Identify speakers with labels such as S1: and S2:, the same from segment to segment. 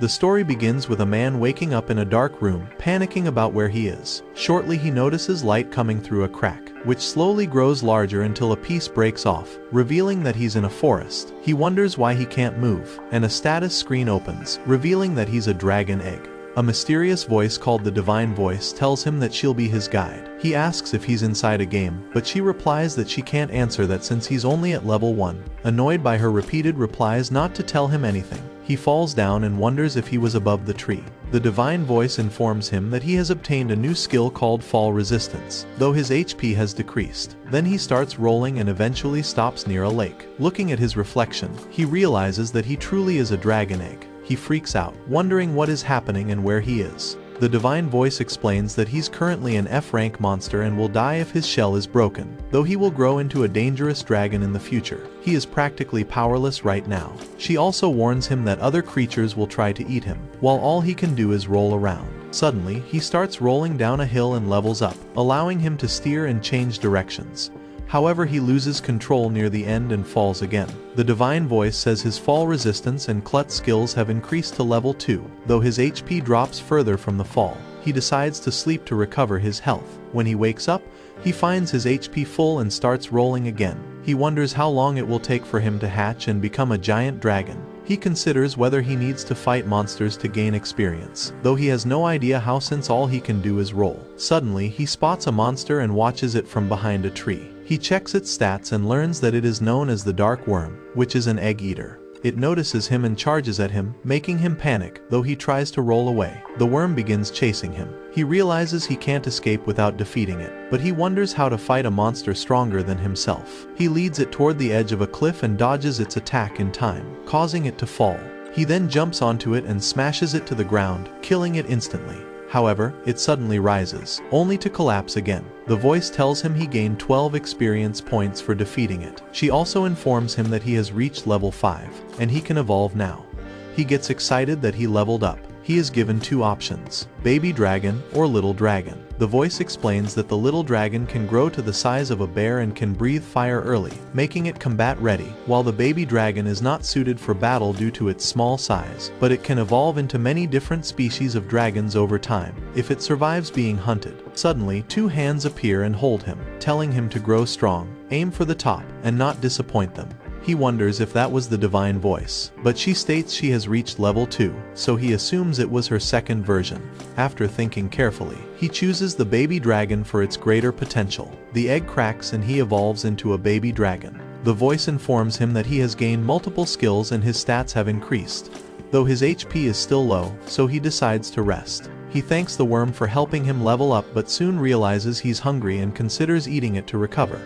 S1: The story begins with a man waking up in a dark room, panicking about where he is. Shortly he notices light coming through a crack, which slowly grows larger until a piece breaks off, revealing that he's in a forest. He wonders why he can't move, and a status screen opens, revealing that he's a dragon egg. A mysterious voice called the Divine Voice tells him that she'll be his guide. He asks if he's inside a game, but she replies that she can't answer that since he's only at level 1. Annoyed by her repeated replies not to tell him anything, he falls down and wonders if he was above the tree. The Divine Voice informs him that he has obtained a new skill called Fall Resistance, though his HP has decreased. Then he starts rolling and eventually stops near a lake. Looking at his reflection, he realizes that he truly is a dragon egg. He freaks out, wondering what is happening and where he is. The Divine Voice explains that he's currently an F-rank monster and will die if his shell is broken, though he will grow into a dangerous dragon in the future. He is practically powerless right now. She also warns him that other creatures will try to eat him, while all he can do is roll around. Suddenly, he starts rolling down a hill and levels up, allowing him to steer and change directions. However, he loses control near the end and falls again. The Divine Voice says his fall resistance and klutz skills have increased to level 2, though his HP drops further from the fall. He decides to sleep to recover his health. When he wakes up, he finds his HP full and starts rolling again. He wonders how long it will take for him to hatch and become a giant dragon. He considers whether he needs to fight monsters to gain experience, though he has no idea how since all he can do is roll. Suddenly, he spots a monster and watches it from behind a tree. He checks its stats and learns that it is known as the Dark Worm, which is an egg eater. It notices him and charges at him, making him panic, though he tries to roll away. The worm begins chasing him. He realizes he can't escape without defeating it, but he wonders how to fight a monster stronger than himself. He leads it toward the edge of a cliff and dodges its attack in time, causing it to fall. He then jumps onto it and smashes it to the ground, killing it instantly. However, it suddenly rises, only to collapse again. The voice tells him he gained 12 experience points for defeating it. She also informs him that he has reached level 5, and he can evolve now. He gets excited that he leveled up. He is given 2 options, Baby Dragon or Little Dragon. The voice explains that the little dragon can grow to the size of a bear and can breathe fire early, making it combat ready, while the baby dragon is not suited for battle due to its small size, but it can evolve into many different species of dragons over time, if it survives being hunted. Suddenly, 2 hands appear and hold him, telling him to grow strong, aim for the top, and not disappoint them. He wonders if that was the Divine Voice, but she states she has reached level 2, so he assumes it was her second version. After thinking carefully, he chooses the baby dragon for its greater potential. The egg cracks and he evolves into a baby dragon. The voice informs him that he has gained multiple skills and his stats have increased, though his HP is still low, so he decides to rest. He thanks the worm for helping him level up but soon realizes he's hungry and considers eating it to recover,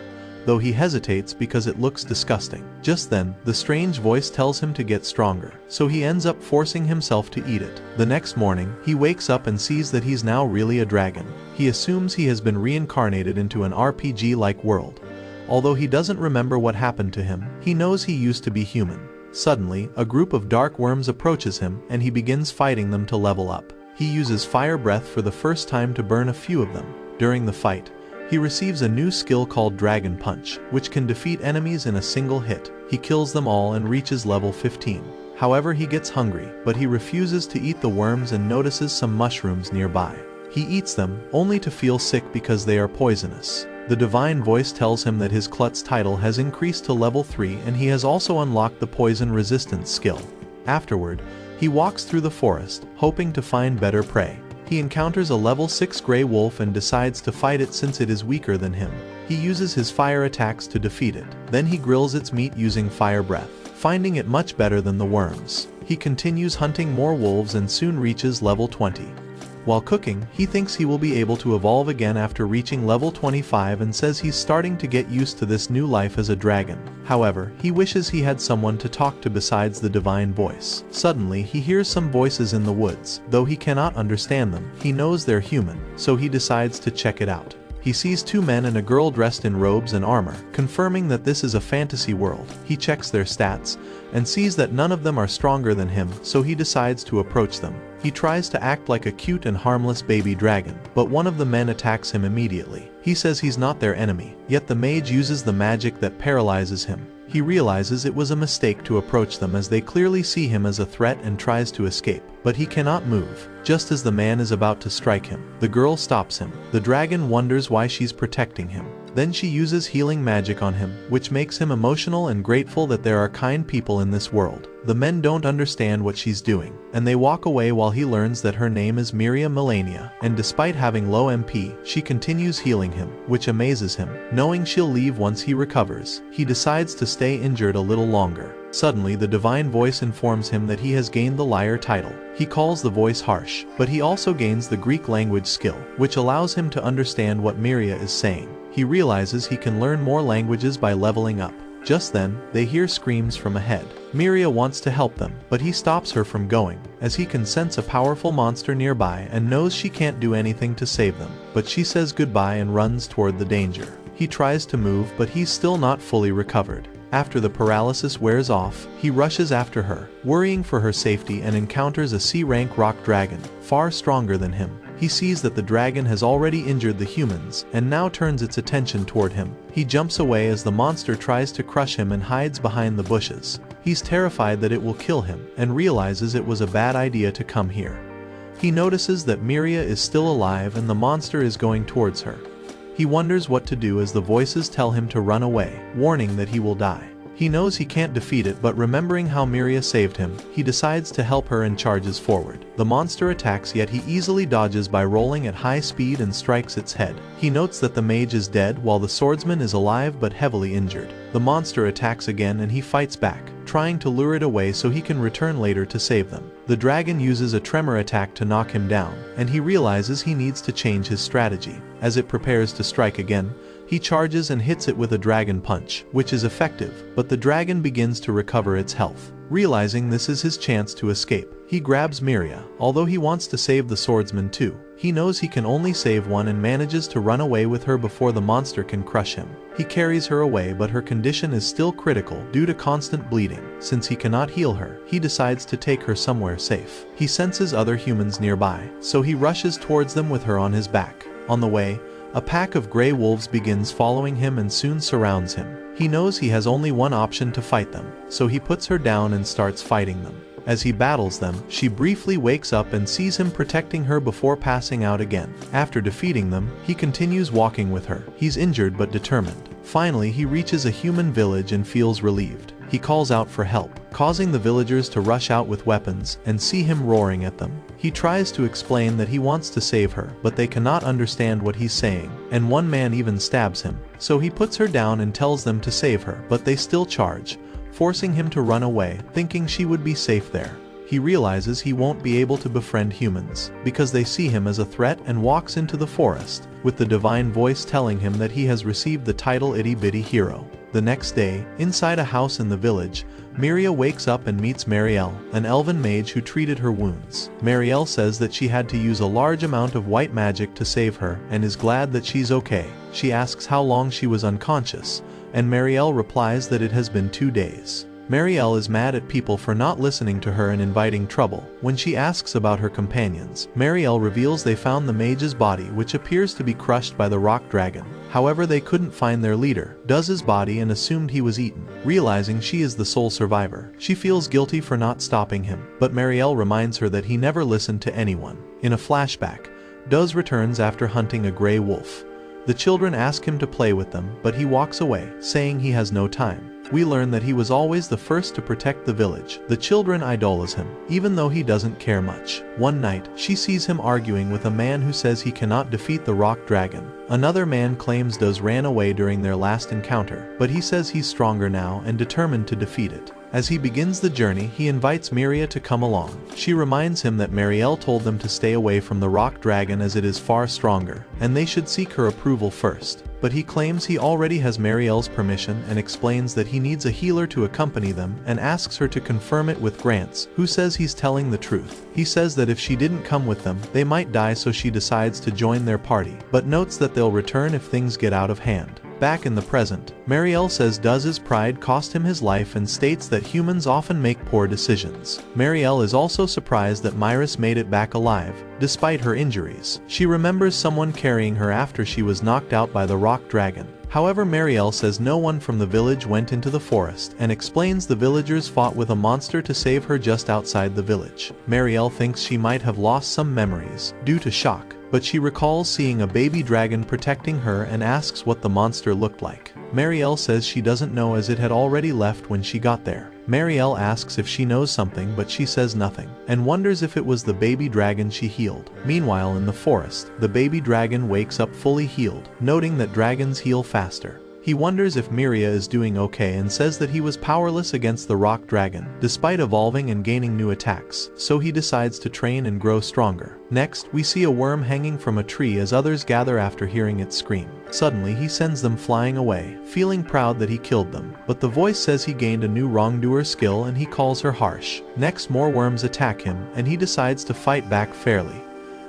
S1: though he hesitates because it looks disgusting. Just then, the strange voice tells him to get stronger, so he ends up forcing himself to eat it. The next morning, he wakes up and sees that he's now really a dragon. He assumes he has been reincarnated into an RPG-like world. Although he doesn't remember what happened to him, he knows he used to be human. Suddenly, a group of dark worms approaches him and he begins fighting them to level up. He uses fire breath for the first time to burn a few of them. During the fight, he receives a new skill called Dragon Punch, which can defeat enemies in a single hit. He kills them all and reaches level 15. However, he gets hungry, but he refuses to eat the worms and notices some mushrooms nearby. He eats them, only to feel sick because they are poisonous. The Divine Voice tells him that his klutz title has increased to level 3 and he has also unlocked the poison resistance skill. Afterward, he walks through the forest, hoping to find better prey. He encounters a level 6 gray wolf and decides to fight it since it is weaker than him. He uses his fire attacks to defeat it. Then he grills its meat using fire breath, finding it much better than the worms. He continues hunting more wolves and soon reaches level 20. While cooking, he thinks he will be able to evolve again after reaching level 25 and says he's starting to get used to this new life as a dragon. However, he wishes he had someone to talk to besides the Divine Voice. Suddenly, he hears some voices in the woods. Though he cannot understand them, he knows they're human, so he decides to check it out. He sees 2 men and a girl dressed in robes and armor, confirming that this is a fantasy world. He checks their stats, and sees that none of them are stronger than him, so he decides to approach them. He tries to act like a cute and harmless baby dragon, but one of the men attacks him immediately. He says he's not their enemy, yet the mage uses the magic that paralyzes him. He realizes it was a mistake to approach them as they clearly see him as a threat and tries to escape. But he cannot move. Just as the man is about to strike him, the girl stops him. The dragon wonders why she's protecting him. Then she uses healing magic on him, which makes him emotional and grateful that there are kind people in this world. The men don't understand what she's doing, and they walk away while he learns that her name is Miria Melania, and despite having low MP, she continues healing him, which amazes him. Knowing she'll leave once he recovers, he decides to stay injured a little longer. Suddenly, the divine voice informs him that he has gained the liar title. He calls the voice harsh, but he also gains the Greek language skill, which allows him to understand what Miria is saying. He realizes he can learn more languages by leveling up. Just then, they hear screams from ahead. Miria wants to help them, but he stops her from going, as he can sense a powerful monster nearby and knows she can't do anything to save them. But she says goodbye and runs toward the danger. He tries to move, but he's still not fully recovered. After the paralysis wears off, he rushes after her, worrying for her safety, and encounters a C-rank rock dragon, far stronger than him. He sees that the dragon has already injured the humans, and now turns its attention toward him. He jumps away as the monster tries to crush him and hides behind the bushes. He's terrified that it will kill him, and realizes it was a bad idea to come here. He notices that Miria is still alive and the monster is going towards her. He wonders what to do as the voices tell him to run away, warning that he will die. He knows he can't defeat it, but remembering how Miria saved him, he decides to help her and charges forward. The monster attacks, yet he easily dodges by rolling at high speed and strikes its head. He notes that the mage is dead while the swordsman is alive but heavily injured. The monster attacks again and he fights back, trying to lure it away so he can return later to save them. The dragon uses a tremor attack to knock him down, and he realizes he needs to change his strategy. As it prepares to strike again, he charges and hits it with a dragon punch, which is effective, but the dragon begins to recover its health. Realizing this is his chance to escape, he grabs Miria, although he wants to save the swordsman too. He knows he can only save one and manages to run away with her before the monster can crush him. He carries her away, but her condition is still critical due to constant bleeding. Since he cannot heal her, he decides to take her somewhere safe. He senses other humans nearby, so he rushes towards them with her on his back. On the way, a pack of gray wolves begins following him and soon surrounds him. He knows he has only one option to fight them, so he puts her down and starts fighting them. As he battles them, she briefly wakes up and sees him protecting her before passing out again. After defeating them, he continues walking with her. He's injured but determined. Finally, he reaches a human village and feels relieved. He calls out for help, causing the villagers to rush out with weapons and see him roaring at them. He tries to explain that he wants to save her, but they cannot understand what he's saying, and one man even stabs him. So he puts her down and tells them to save her, but they still charge, forcing him to run away, thinking she would be safe there. He realizes he won't be able to befriend humans, because they see him as a threat, and walks into the forest, with the divine voice telling him that he has received the title Itty Bitty Hero. The next day, inside a house in the village, Miria wakes up and meets Marielle, an elven mage who treated her wounds. Marielle says that she had to use a large amount of white magic to save her, and is glad that she's okay. She asks how long she was unconscious, and Marielle replies that it has been 2 days. Marielle is mad at people for not listening to her and inviting trouble. When she asks about her companions, Marielle reveals they found the mage's body, which appears to be crushed by the rock dragon. However, they couldn't find their leader, Duz's body, and assumed he was eaten. Realizing she is the sole survivor, she feels guilty for not stopping him, but Marielle reminds her that he never listened to anyone. In a flashback, Duz returns after hunting a gray wolf. The children ask him to play with them, but he walks away, saying he has no time. We learn that he was always the first to protect the village. The children idolize him, even though he doesn't care much. One night, she sees him arguing with a man who says he cannot defeat the rock dragon. Another man claims Duz ran away during their last encounter, but he says he's stronger now and determined to defeat it. As he begins the journey, he invites Miria to come along. She reminds him that Marielle told them to stay away from the rock dragon as it is far stronger, and they should seek her approval first. But he claims he already has Marielle's permission and explains that he needs a healer to accompany them, and asks her to confirm it with Grants, who says he's telling the truth. He says that if she didn't come with them, they might die, so she decides to join their party, but notes that they'll return if things get out of hand. Back in the present, Marielle says Duz's pride cost him his life and states that humans often make poor decisions. Marielle is also surprised that Myris made it back alive, despite her injuries. She remembers someone carrying her after she was knocked out by the rock dragon. However, Marielle says no one from the village went into the forest and explains the villagers fought with a monster to save her just outside the village. Marielle thinks she might have lost some memories due to shock, but she recalls seeing a baby dragon protecting her and asks what the monster looked like. Marielle says she doesn't know as it had already left when she got there. Marielle asks if she knows something, but she says nothing, and wonders if it was the baby dragon she healed. Meanwhile, in the forest, the baby dragon wakes up fully healed, noting that dragons heal faster. He wonders if Miria is doing okay and says that he was powerless against the rock dragon, despite evolving and gaining new attacks, so he decides to train and grow stronger. Next, we see a worm hanging from a tree as others gather after hearing it scream. Suddenly, he sends them flying away, feeling proud that he killed them, but the voice says he gained a new wrongdoer skill and he calls her harsh. Next, more worms attack him, and he decides to fight back fairly.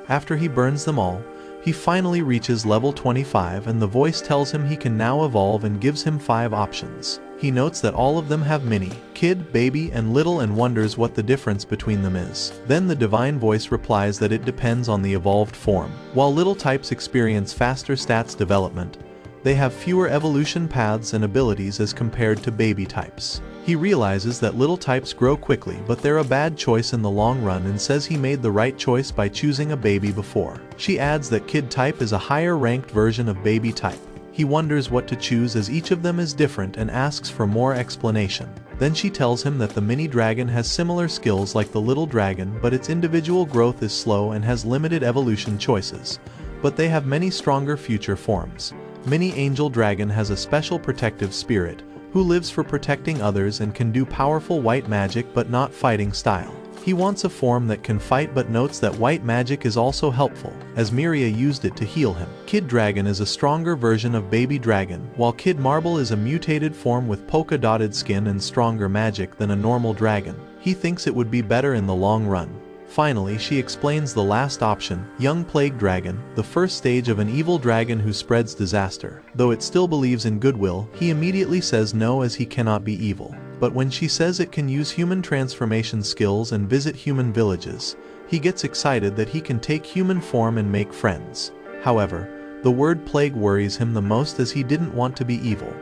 S1: After he burns them all, he finally reaches level 25 and the voice tells him he can now evolve and gives him 5 options. He notes that all of them have mini, kid, baby, and little and wonders what the difference between them is. Then the divine voice replies that it depends on the evolved form. While little types experience faster stats development, they have fewer evolution paths and abilities as compared to baby types. He realizes that little types grow quickly, but they're a bad choice in the long run and says he made the right choice by choosing a baby before. She adds that kid type is a higher ranked version of baby type. He wonders what to choose as each of them is different and asks for more explanation. Then she tells him that the mini dragon has similar skills like the little dragon, but its individual growth is slow and has limited evolution choices. But they have many stronger future forms. Mini angel dragon has a special protective spirit, who lives for protecting others and can do powerful white magic but not fighting style. He wants a form that can fight but notes that white magic is also helpful, as Miria used it to heal him. Kid Dragon is a stronger version of Baby Dragon, while Kid Marble is a mutated form with polka-dotted skin and stronger magic than a normal dragon. He thinks it would be better in the long run. Finally, she explains the last option, Young Plague Dragon, the first stage of an evil dragon who spreads disaster. Though it still believes in goodwill, he immediately says no as he cannot be evil. But when she says it can use human transformation skills and visit human villages, he gets excited that he can take human form and make friends. However, the word plague worries him the most as he didn't want to be evil.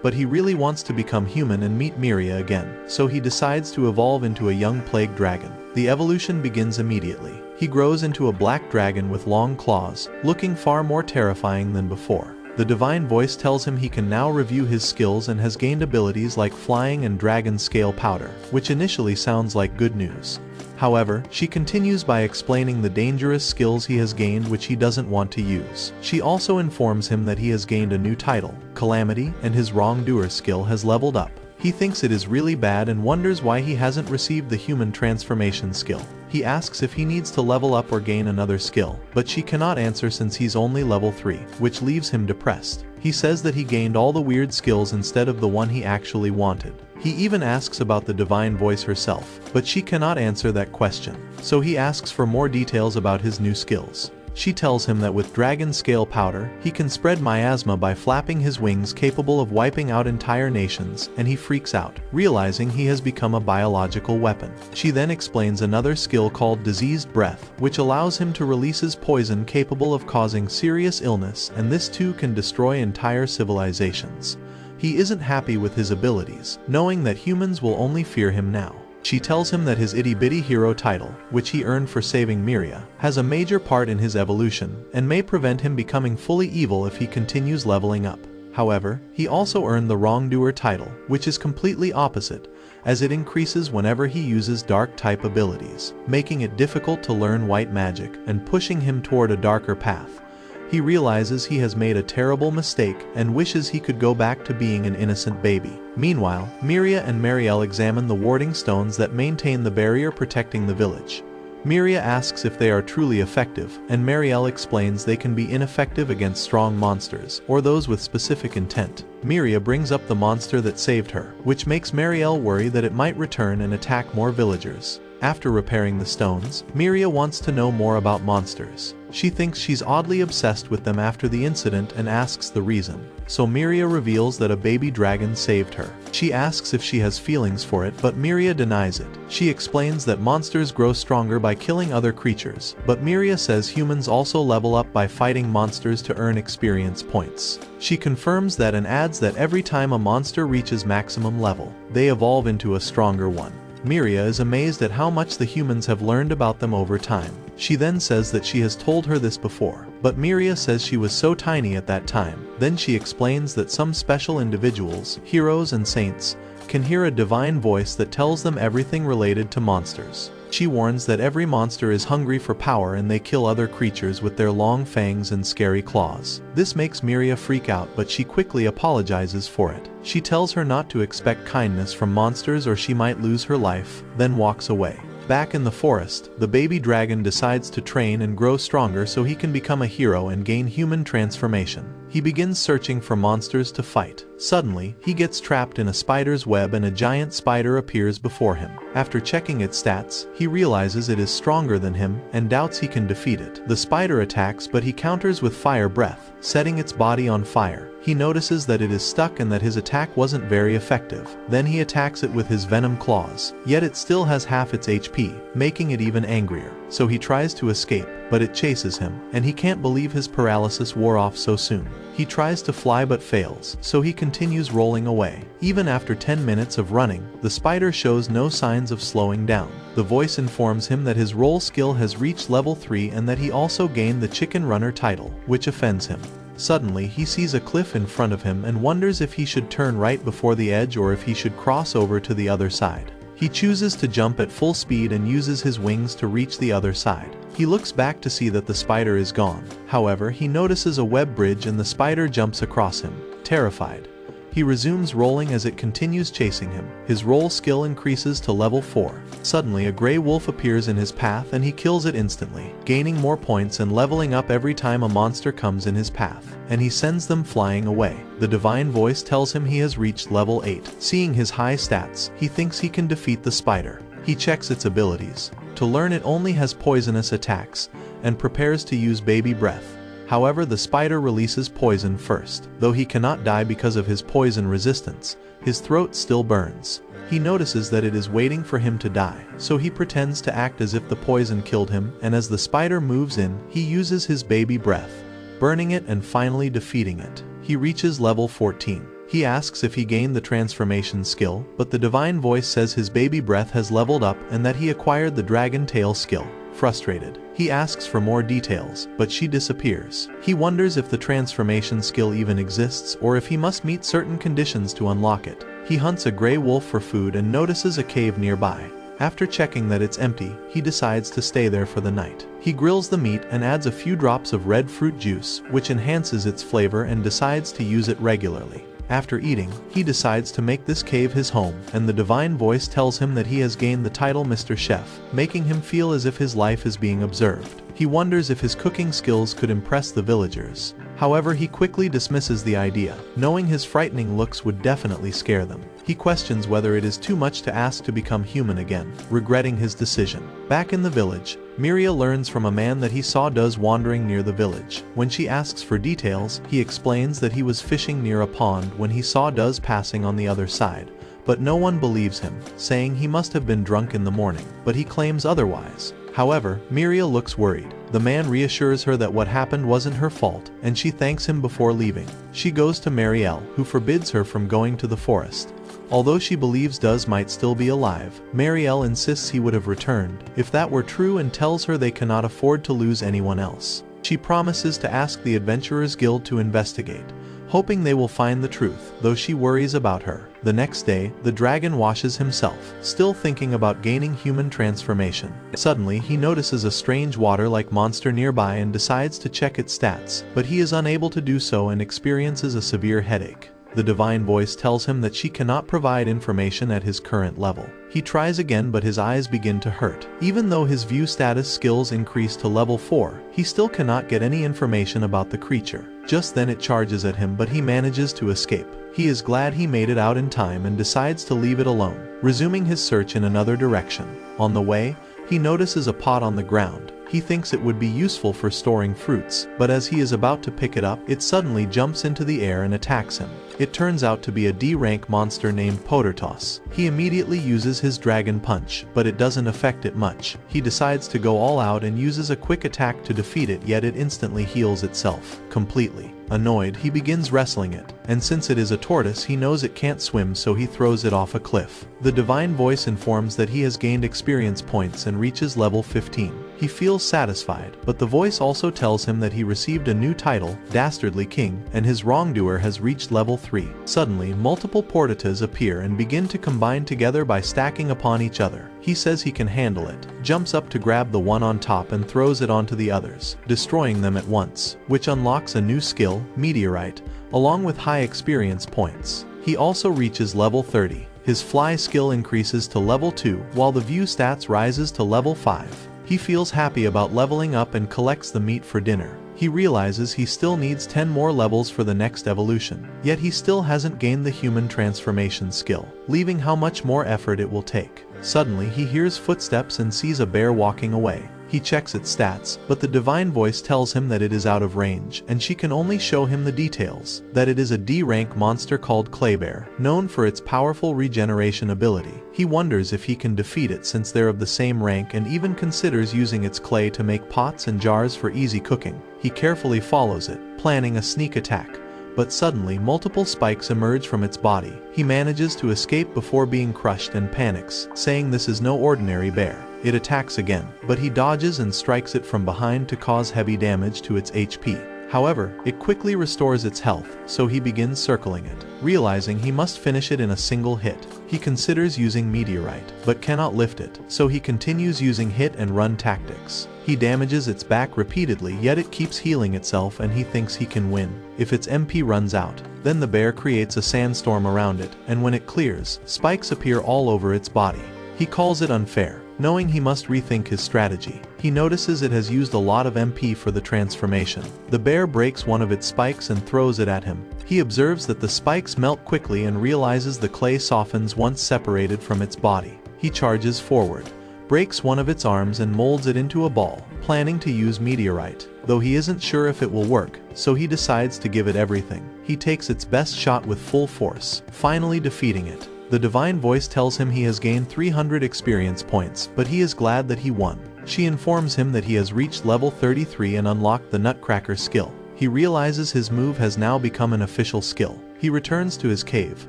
S1: But he really wants to become human and meet Miria again, so he decides to evolve into a young plague dragon. The evolution begins immediately. He grows into a black dragon with long claws, looking far more terrifying than before. The divine voice tells him he can now review his skills and has gained abilities like flying and dragon scale powder, which initially sounds like good news. However, she continues by explaining the dangerous skills he has gained which he doesn't want to use. She also informs him that he has gained a new title, Calamity, and his wrongdoer skill has leveled up. He thinks it is really bad and wonders why he hasn't received the human transformation skill. He asks if he needs to level up or gain another skill, but she cannot answer since he's only level 3, which leaves him depressed. He says that he gained all the weird skills instead of the one he actually wanted. He even asks about the divine voice herself, but she cannot answer that question, so he asks for more details about his new skills. She tells him that with dragon scale powder, he can spread miasma by flapping his wings capable of wiping out entire nations, and he freaks out, realizing he has become a biological weapon. She then explains another skill called Diseased Breath, which allows him to release his poison capable of causing serious illness, and this too can destroy entire civilizations. He isn't happy with his abilities, knowing that humans will only fear him now. She tells him that his itty-bitty hero title, which he earned for saving Miria, has a major part in his evolution, and may prevent him becoming fully evil if he continues leveling up. However, he also earned the wrongdoer title, which is completely opposite, as it increases whenever he uses dark type abilities, making it difficult to learn white magic and pushing him toward a darker path. He realizes he has made a terrible mistake and wishes he could go back to being an innocent baby. Meanwhile, Miria and Marielle examine the warding stones that maintain the barrier protecting the village. Miria asks if they are truly effective, and Marielle explains they can be ineffective against strong monsters, or those with specific intent. Miria brings up the monster that saved her, which makes Marielle worry that it might return and attack more villagers. After repairing the stones, Miria wants to know more about monsters. She thinks she's oddly obsessed with them after the incident and asks the reason. So Miria reveals that a baby dragon saved her. She asks if she has feelings for it, but Miria denies it. She explains that monsters grow stronger by killing other creatures, but Miria says humans also level up by fighting monsters to earn experience points. She confirms that and adds that every time a monster reaches maximum level, they evolve into a stronger one. Miria is amazed at how much the humans have learned about them over time. She then says that she has told her this before, but Miria says she was so tiny at that time. Then she explains that some special individuals, heroes and saints, can hear a divine voice that tells them everything related to monsters. She warns that every monster is hungry for power and they kill other creatures with their long fangs and scary claws. This makes Miria freak out, but she quickly apologizes for it. She tells her not to expect kindness from monsters or she might lose her life, then walks away. Back in the forest, the baby dragon decides to train and grow stronger so he can become a hero and gain human transformation. He begins searching for monsters to fight. Suddenly, he gets trapped in a spider's web and a giant spider appears before him. After checking its stats, he realizes it is stronger than him and doubts he can defeat it. The spider attacks, but he counters with fire breath, setting its body on fire. He notices that it is stuck and that his attack wasn't very effective. Then he attacks it with his venom claws, yet it still has half its HP, making it even angrier. So he tries to escape, but it chases him, and he can't believe his paralysis wore off so soon. He tries to fly but fails, so he continues rolling away. Even after 10 minutes of running, the spider shows no signs of slowing down. The voice informs him that his roll skill has reached level 3 and that he also gained the Chicken Runner title, which offends him. Suddenly, he sees a cliff in front of him and wonders if he should turn right before the edge or if he should cross over to the other side. He chooses to jump at full speed and uses his wings to reach the other side. He looks back to see that the spider is gone. However, he notices a web bridge and the spider jumps across him. Terrified, he resumes rolling as it continues chasing him. His roll skill increases to level 4. Suddenly, a gray wolf appears in his path and he kills it instantly, gaining more points and leveling up every time a monster comes in his path, and he sends them flying away. The divine voice tells him he has reached level 8. Seeing his high stats, he thinks he can defeat the spider. He checks its abilities. To learn, it only has poisonous attacks, and prepares to use baby breath. However, the spider releases poison first. Though he cannot die because of his poison resistance, his throat still burns. He notices that it is waiting for him to die, so he pretends to act as if the poison killed him, and as the spider moves in, he uses his baby breath, burning it and finally defeating it. He reaches level 14. He asks if he gained the transformation skill, but the divine voice says his baby breath has leveled up and that he acquired the dragon tail skill. Frustrated, he asks for more details, but she disappears. He wonders if the transformation skill even exists or if he must meet certain conditions to unlock it. He hunts a gray wolf for food and notices a cave nearby. After checking that it's empty, he decides to stay there for the night. He grills the meat and adds a few drops of red fruit juice, which enhances its flavor, and decides to use it regularly. After eating, he decides to make this cave his home, and the divine voice tells him that he has gained the title Mr. Chef, making him feel as if his life is being observed. He wonders if his cooking skills could impress the villagers. However, he quickly dismisses the idea, knowing his frightening looks would definitely scare them. He questions whether it is too much to ask to become human again, regretting his decision. Back in the village, Miria learns from a man that he saw Duz wandering near the village. When she asks for details, he explains that he was fishing near a pond when he saw Duz passing on the other side, but no one believes him, saying he must have been drunk in the morning, but he claims otherwise. However, Miria looks worried. The man reassures her that what happened wasn't her fault, and she thanks him before leaving. She goes to Marielle, who forbids her from going to the forest. Although she believes Duz might still be alive, Marielle insists he would have returned if that were true and tells her they cannot afford to lose anyone else. She promises to ask the Adventurers Guild to investigate, hoping they will find the truth, though she worries about her. The next day, the dragon washes himself, still thinking about gaining human transformation. Suddenly, he notices a strange water-like monster nearby and decides to check its stats, but he is unable to do so and experiences a severe headache. The divine voice tells him that she cannot provide information at his current level. He tries again, but his eyes begin to hurt. Even though his view status skills increase to level 4, he still cannot get any information about the creature. Just then it charges at him, but he manages to escape. He is glad he made it out in time and decides to leave it alone, resuming his search in another direction. On the way, he notices a pot on the ground, He thinks it would be useful for storing fruits, but as he is about to pick it up, it suddenly jumps into the air and attacks him. It turns out to be a D-rank monster named Podertos. He immediately uses his dragon punch, but it doesn't affect it much. He decides to go all out and uses a quick attack to defeat it, yet it instantly heals itself completely. Annoyed, he begins wrestling it, and since it is a tortoise, he knows it can't swim, so he throws it off a cliff. The divine voice informs that he has gained experience points and reaches level 15. He feels satisfied, but the voice also tells him that he received a new title, Dastardly King, and his wrongdoer has reached level 3. Suddenly, multiple portatas appear and begin to combine together by stacking upon each other. He says he can handle it, jumps up to grab the one on top and throws it onto the others, destroying them at once, which unlocks a new skill, Meteorite, along with high experience points. He also reaches level 30. His fly skill increases to level 2, while the view stats rises to level 5. He feels happy about leveling up and collects the meat for dinner. He realizes he still needs 10 more levels for the next evolution, yet he still hasn't gained the human transformation skill, leaving how much more effort it will take. Suddenly he hears footsteps and sees a bear walking away. He checks its stats, but the divine voice tells him that it is out of range, and she can only show him the details, that it is a D-rank monster called Claybear, known for its powerful regeneration ability. He wonders if he can defeat it since they're of the same rank, and even considers using its clay to make pots and jars for easy cooking. He carefully follows it, planning a sneak attack. But suddenly multiple spikes emerge from its body. He manages to escape before being crushed and panics, saying this is no ordinary bear. It attacks again, but he dodges and strikes it from behind to cause heavy damage to its HP. However, it quickly restores its health, so he begins circling it. Realizing he must finish it in a single hit, he considers using Meteorite, but cannot lift it, so he continues using hit and run tactics. He damages its back repeatedly, yet it keeps healing itself and he thinks he can win. If its MP runs out, then the bear creates a sandstorm around it, and when it clears, spikes appear all over its body. He calls it unfair, knowing he must rethink his strategy. He notices it has used a lot of MP for the transformation. The bear breaks one of its spikes and throws it at him. He observes that the spikes melt quickly and realizes the clay softens once separated from its body. He charges forward, breaks one of its arms and molds it into a ball, planning to use Meteorite, though he isn't sure if it will work, so he decides to give it everything. He takes its best shot with full force, finally defeating it. The divine voice tells him he has gained 300 experience points, but he is glad that he won. She informs him that he has reached level 33 and unlocked the Nutcracker skill. He realizes his move has now become an official skill. He returns to his cave,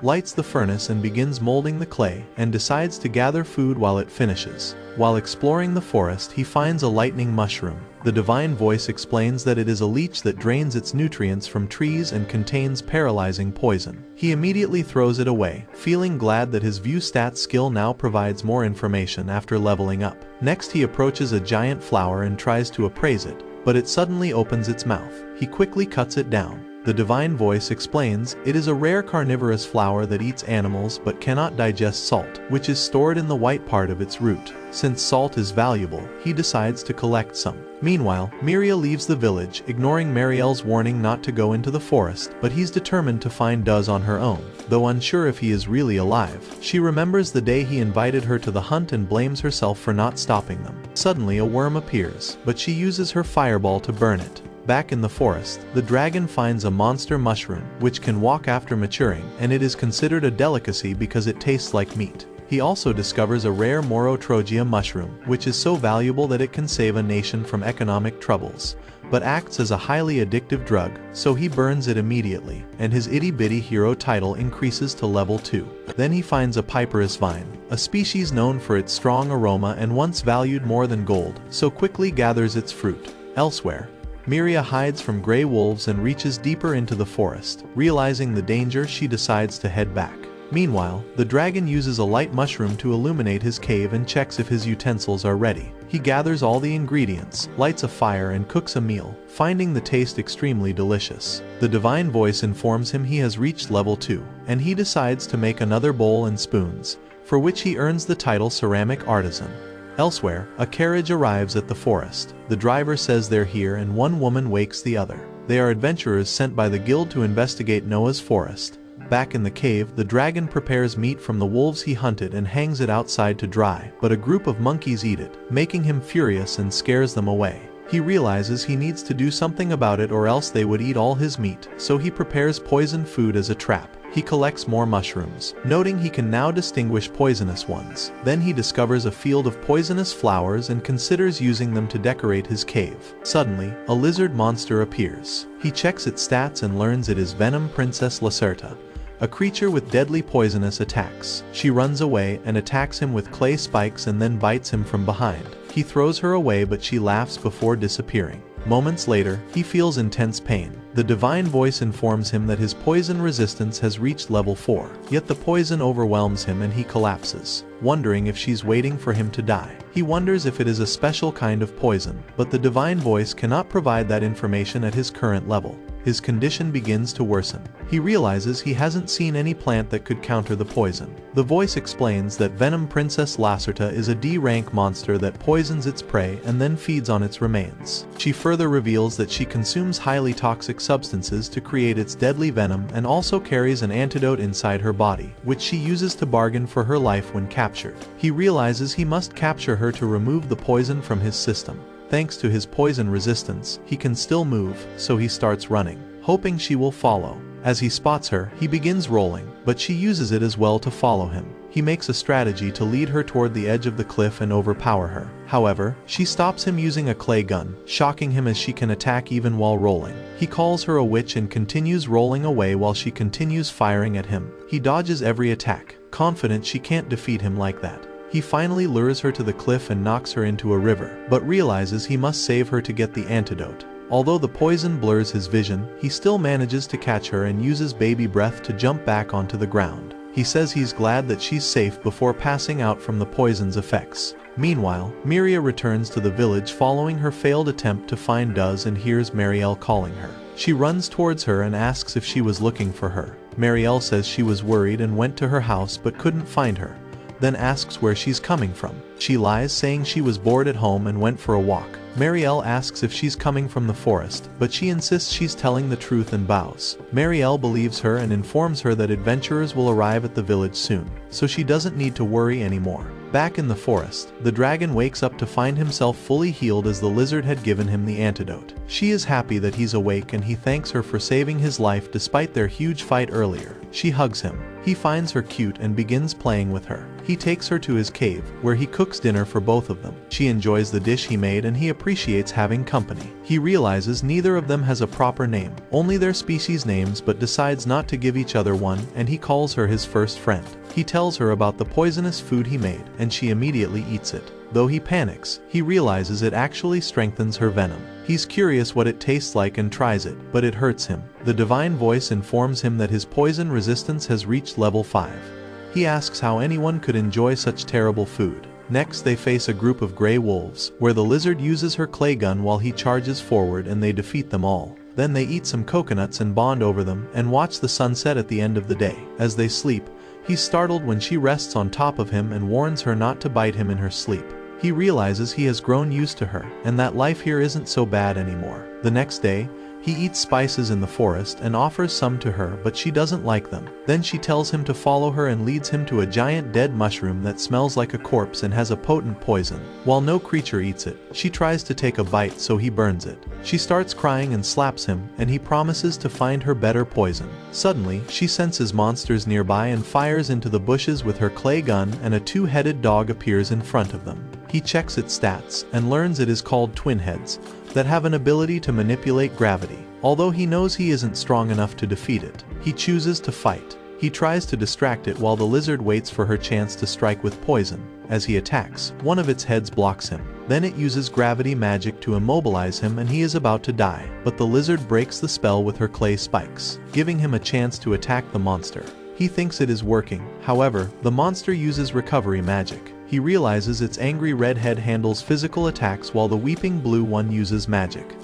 S1: lights the furnace and begins molding the clay, and decides to gather food while it finishes. While exploring the forest, he finds a lightning mushroom. The divine voice explains that it is a leech that drains its nutrients from trees and contains paralyzing poison. He immediately throws it away, feeling glad that his view stats skill now provides more information after leveling up. Next he approaches a giant flower and tries to appraise it, but it suddenly opens its mouth. He quickly cuts it down. The divine voice explains it is a rare carnivorous flower that eats animals but cannot digest salt, which is stored in the white part of its root. Since salt is valuable, he decides to collect some. Meanwhile, Miria leaves the village, ignoring Marielle's warning not to go into the forest, but he's determined to find Duz on her own. Though unsure if he is really alive, she remembers the day he invited her to the hunt and blames herself for not stopping them. Suddenly a worm appears, but she uses her fireball to burn it. Back in the forest, the dragon finds a monster mushroom, which can walk after maturing, and it is considered a delicacy because it tastes like meat. He also discovers a rare Morotrogia mushroom, which is so valuable that it can save a nation from economic troubles, but acts as a highly addictive drug, so he burns it immediately, and his itty-bitty hero title increases to level 2. Then he finds a Piperus vine, a species known for its strong aroma and once valued more than gold, so quickly gathers its fruit. Elsewhere, Miria hides from gray wolves and reaches deeper into the forest. Realizing the danger, she decides to head back. Meanwhile, the dragon uses a light mushroom to illuminate his cave and checks if his utensils are ready. He gathers all the ingredients, lights a fire and cooks a meal, finding the taste extremely delicious. The divine voice informs him he has reached level 2, and he decides to make another bowl and spoons, for which he earns the title Ceramic Artisan. Elsewhere, a carriage arrives at the forest. The driver says they're here and one woman wakes the other. They are adventurers sent by the guild to investigate Noah's forest, Back in the cave, the dragon prepares meat from the wolves he hunted and hangs it outside to dry, but a group of monkeys eat it, making him furious and scares them away. He realizes he needs to do something about it or else they would eat all his meat, so he prepares poisoned food as a trap. He collects more mushrooms, noting he can now distinguish poisonous ones. Then he discovers a field of poisonous flowers and considers using them to decorate his cave. Suddenly, a lizard monster appears. He checks its stats and learns it is Venom Princess Lacerta, a creature with deadly poisonous attacks. She runs away and attacks him with clay spikes and then bites him from behind. He throws her away but she laughs before disappearing. Moments later, he feels intense pain. The divine voice informs him that his poison resistance has reached level 4, yet the poison overwhelms him and he collapses, wondering if she's waiting for him to die. He wonders if it is a special kind of poison, but the divine voice cannot provide that information at his current level. His condition begins to worsen. He realizes he hasn't seen any plant that could counter the poison. The voice explains that Venom Princess Lacerta is a D-rank monster that poisons its prey and then feeds on its remains. She further reveals that she consumes highly toxic substances to create its deadly venom and also carries an antidote inside her body, which she uses to bargain for her life when captured. He realizes he must capture her to remove the poison from his system. Thanks to his poison resistance, he can still move, so he starts running, hoping she will follow. As he spots her, he begins rolling, but she uses it as well to follow him. He makes a strategy to lead her toward the edge of the cliff and overpower her. However, she stops him using a clay gun, shocking him as she can attack even while rolling. He calls her a witch and continues rolling away while she continues firing at him. He dodges every attack, confident she can't defeat him like that. He finally lures her to the cliff and knocks her into a river, but realizes he must save her to get the antidote. Although the poison blurs his vision, he still manages to catch her and uses baby breath to jump back onto the ground. He says he's glad that she's safe before passing out from the poison's effects. Meanwhile, Miria returns to the village following her failed attempt to find Duz and hears Marielle calling her. She runs towards her and asks if she was looking for her. Marielle says she was worried and went to her house but couldn't find her, then asks where she's coming from. She lies, saying she was bored at home and went for a walk. Marielle asks if she's coming from the forest, but she insists she's telling the truth and bows. Marielle believes her and informs her that adventurers will arrive at the village soon, so she doesn't need to worry anymore. Back in the forest, the dragon wakes up to find himself fully healed as the lizard had given him the antidote. She is happy that he's awake and he thanks her for saving his life despite their huge fight earlier. She hugs him. He finds her cute and begins playing with her. He takes her to his cave, where he cooks dinner for both of them. She enjoys the dish he made and he appreciates having company. He realizes neither of them has a proper name, only their species names, but decides not to give each other one, and he calls her his first friend. He tells her about the poisonous food he made, and she immediately eats it. Though he panics, he realizes it actually strengthens her venom. He's curious what it tastes like and tries it, but it hurts him. The divine voice informs him that his poison resistance has reached level 5. He asks how anyone could enjoy such terrible food. Next they face a group of gray wolves, where the lizard uses her clay gun while he charges forward and they defeat them all. Then they eat some coconuts and bond over them, and watch the sunset at the end of the day. As they sleep, he's startled when she rests on top of him and warns her not to bite him in her sleep. He realizes he has grown used to her, and that life here isn't so bad anymore. The next day, he eats spices in the forest and offers some to her, but she doesn't like them. Then she tells him to follow her and leads him to a giant dead mushroom that smells like a corpse and has a potent poison. While no creature eats it, she tries to take a bite, so he burns it. She starts crying and slaps him, and he promises to find her better poison. Suddenly, she senses monsters nearby and fires into the bushes with her clay gun, and a two-headed dog appears in front of them. He checks its stats and learns it is called Twin Heads, that have an ability to manipulate gravity. Although he knows he isn't strong enough to defeat it, he chooses to fight. He tries to distract it while the lizard waits for her chance to strike with poison. As he attacks, one of its heads blocks him. Then it uses gravity magic to immobilize him and he is about to die, but the lizard breaks the spell with her clay spikes, giving him a chance to attack the monster. He thinks it is working. However, the monster uses recovery magic. He realizes its angry red head handles physical attacks while the weeping blue one uses magic.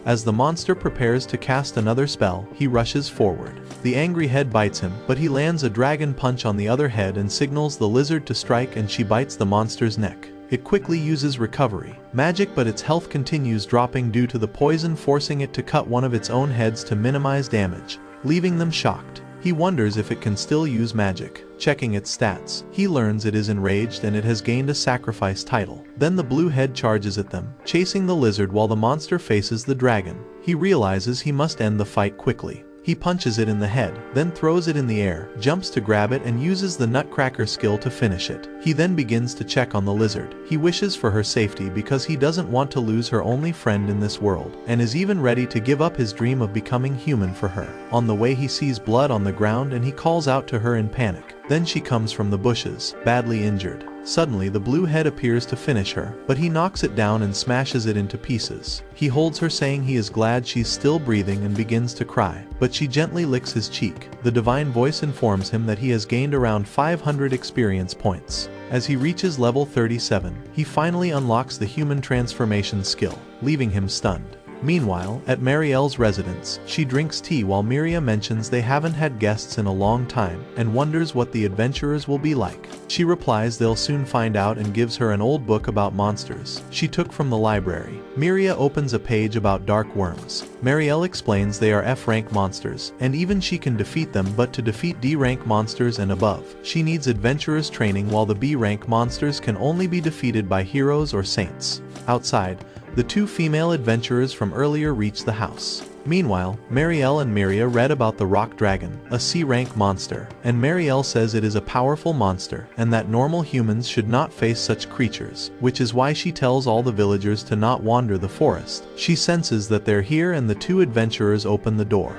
S1: As the monster prepares to cast another spell, he rushes forward. The angry head bites him, but he lands a dragon punch on the other head and signals the lizard to strike, and she bites the monster's neck. It quickly uses recovery magic, but its health continues dropping due to the poison, forcing it to cut one of its own heads to minimize damage, leaving them shocked. He wonders if it can still use magic. Checking its stats, he learns it is enraged and it has gained a sacrifice title. Then the blue head charges at them, chasing the lizard while the monster faces the dragon. He realizes he must end the fight quickly. He punches it in the head, then throws it in the air, jumps to grab it and uses the Nutcracker skill to finish it. He then begins to check on the lizard. He wishes for her safety because he doesn't want to lose her only friend in this world, and is even ready to give up his dream of becoming human for her. On the way he sees blood on the ground and he calls out to her in panic. Then she comes from the bushes, badly injured. Suddenly the blue head appears to finish her, but he knocks it down and smashes it into pieces. He holds her saying he is glad she's still breathing and begins to cry, but she gently licks his cheek. The divine voice informs him that he has gained around 500 experience points. As he reaches level 37, he finally unlocks the human transformation skill, leaving him stunned. Meanwhile, at Marielle's residence, she drinks tea while Miria mentions they haven't had guests in a long time and wonders what the adventurers will be like. She replies they'll soon find out and gives her an old book about monsters she took from the library. Miria opens a page about dark worms. Marielle explains they are F-rank monsters, and even she can defeat them, but to defeat D-rank monsters and above, she needs adventurers training, while the B-rank monsters can only be defeated by heroes or saints. Outside, the two female adventurers from earlier reach the house. Meanwhile, Marielle and Miria read about the rock dragon, a C-rank monster, and Marielle says it is a powerful monster and that normal humans should not face such creatures, which is why she tells all the villagers to not wander the forest. She senses that they're here and the two adventurers open the door.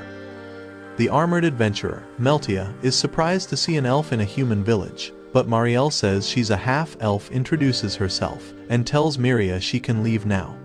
S1: The armored adventurer, Meltia, is surprised to see an elf in a human village, but Marielle says she's a half-elf, introduces herself, and tells Miria she can leave now.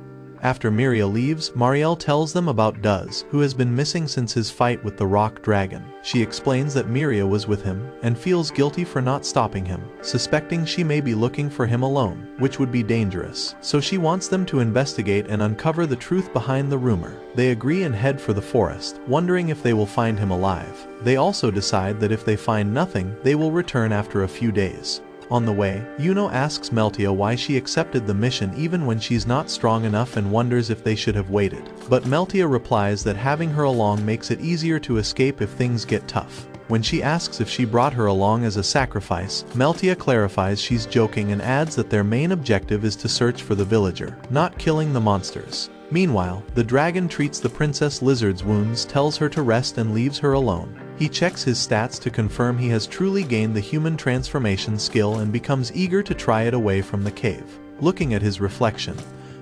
S1: After Miria leaves, Marielle tells them about Duz, who has been missing since his fight with the rock dragon. She explains that Miria was with him, and feels guilty for not stopping him, suspecting she may be looking for him alone, which would be dangerous. So she wants them to investigate and uncover the truth behind the rumor. They agree and head for the forest, wondering if they will find him alive. They also decide that if they find nothing, they will return after a few days. On the way, Yuno asks Meltia why she accepted the mission even when she's not strong enough and wonders if they should have waited. But Meltia replies that having her along makes it easier to escape if things get tough. When she asks if she brought her along as a sacrifice, Meltia clarifies she's joking and adds that their main objective is to search for the villager, not killing the monsters. Meanwhile, the dragon treats the Princess Lizard's wounds, tells her to rest and leaves her alone. He checks his stats to confirm he has truly gained the human transformation skill and becomes eager to try it away from the cave. Looking at his reflection,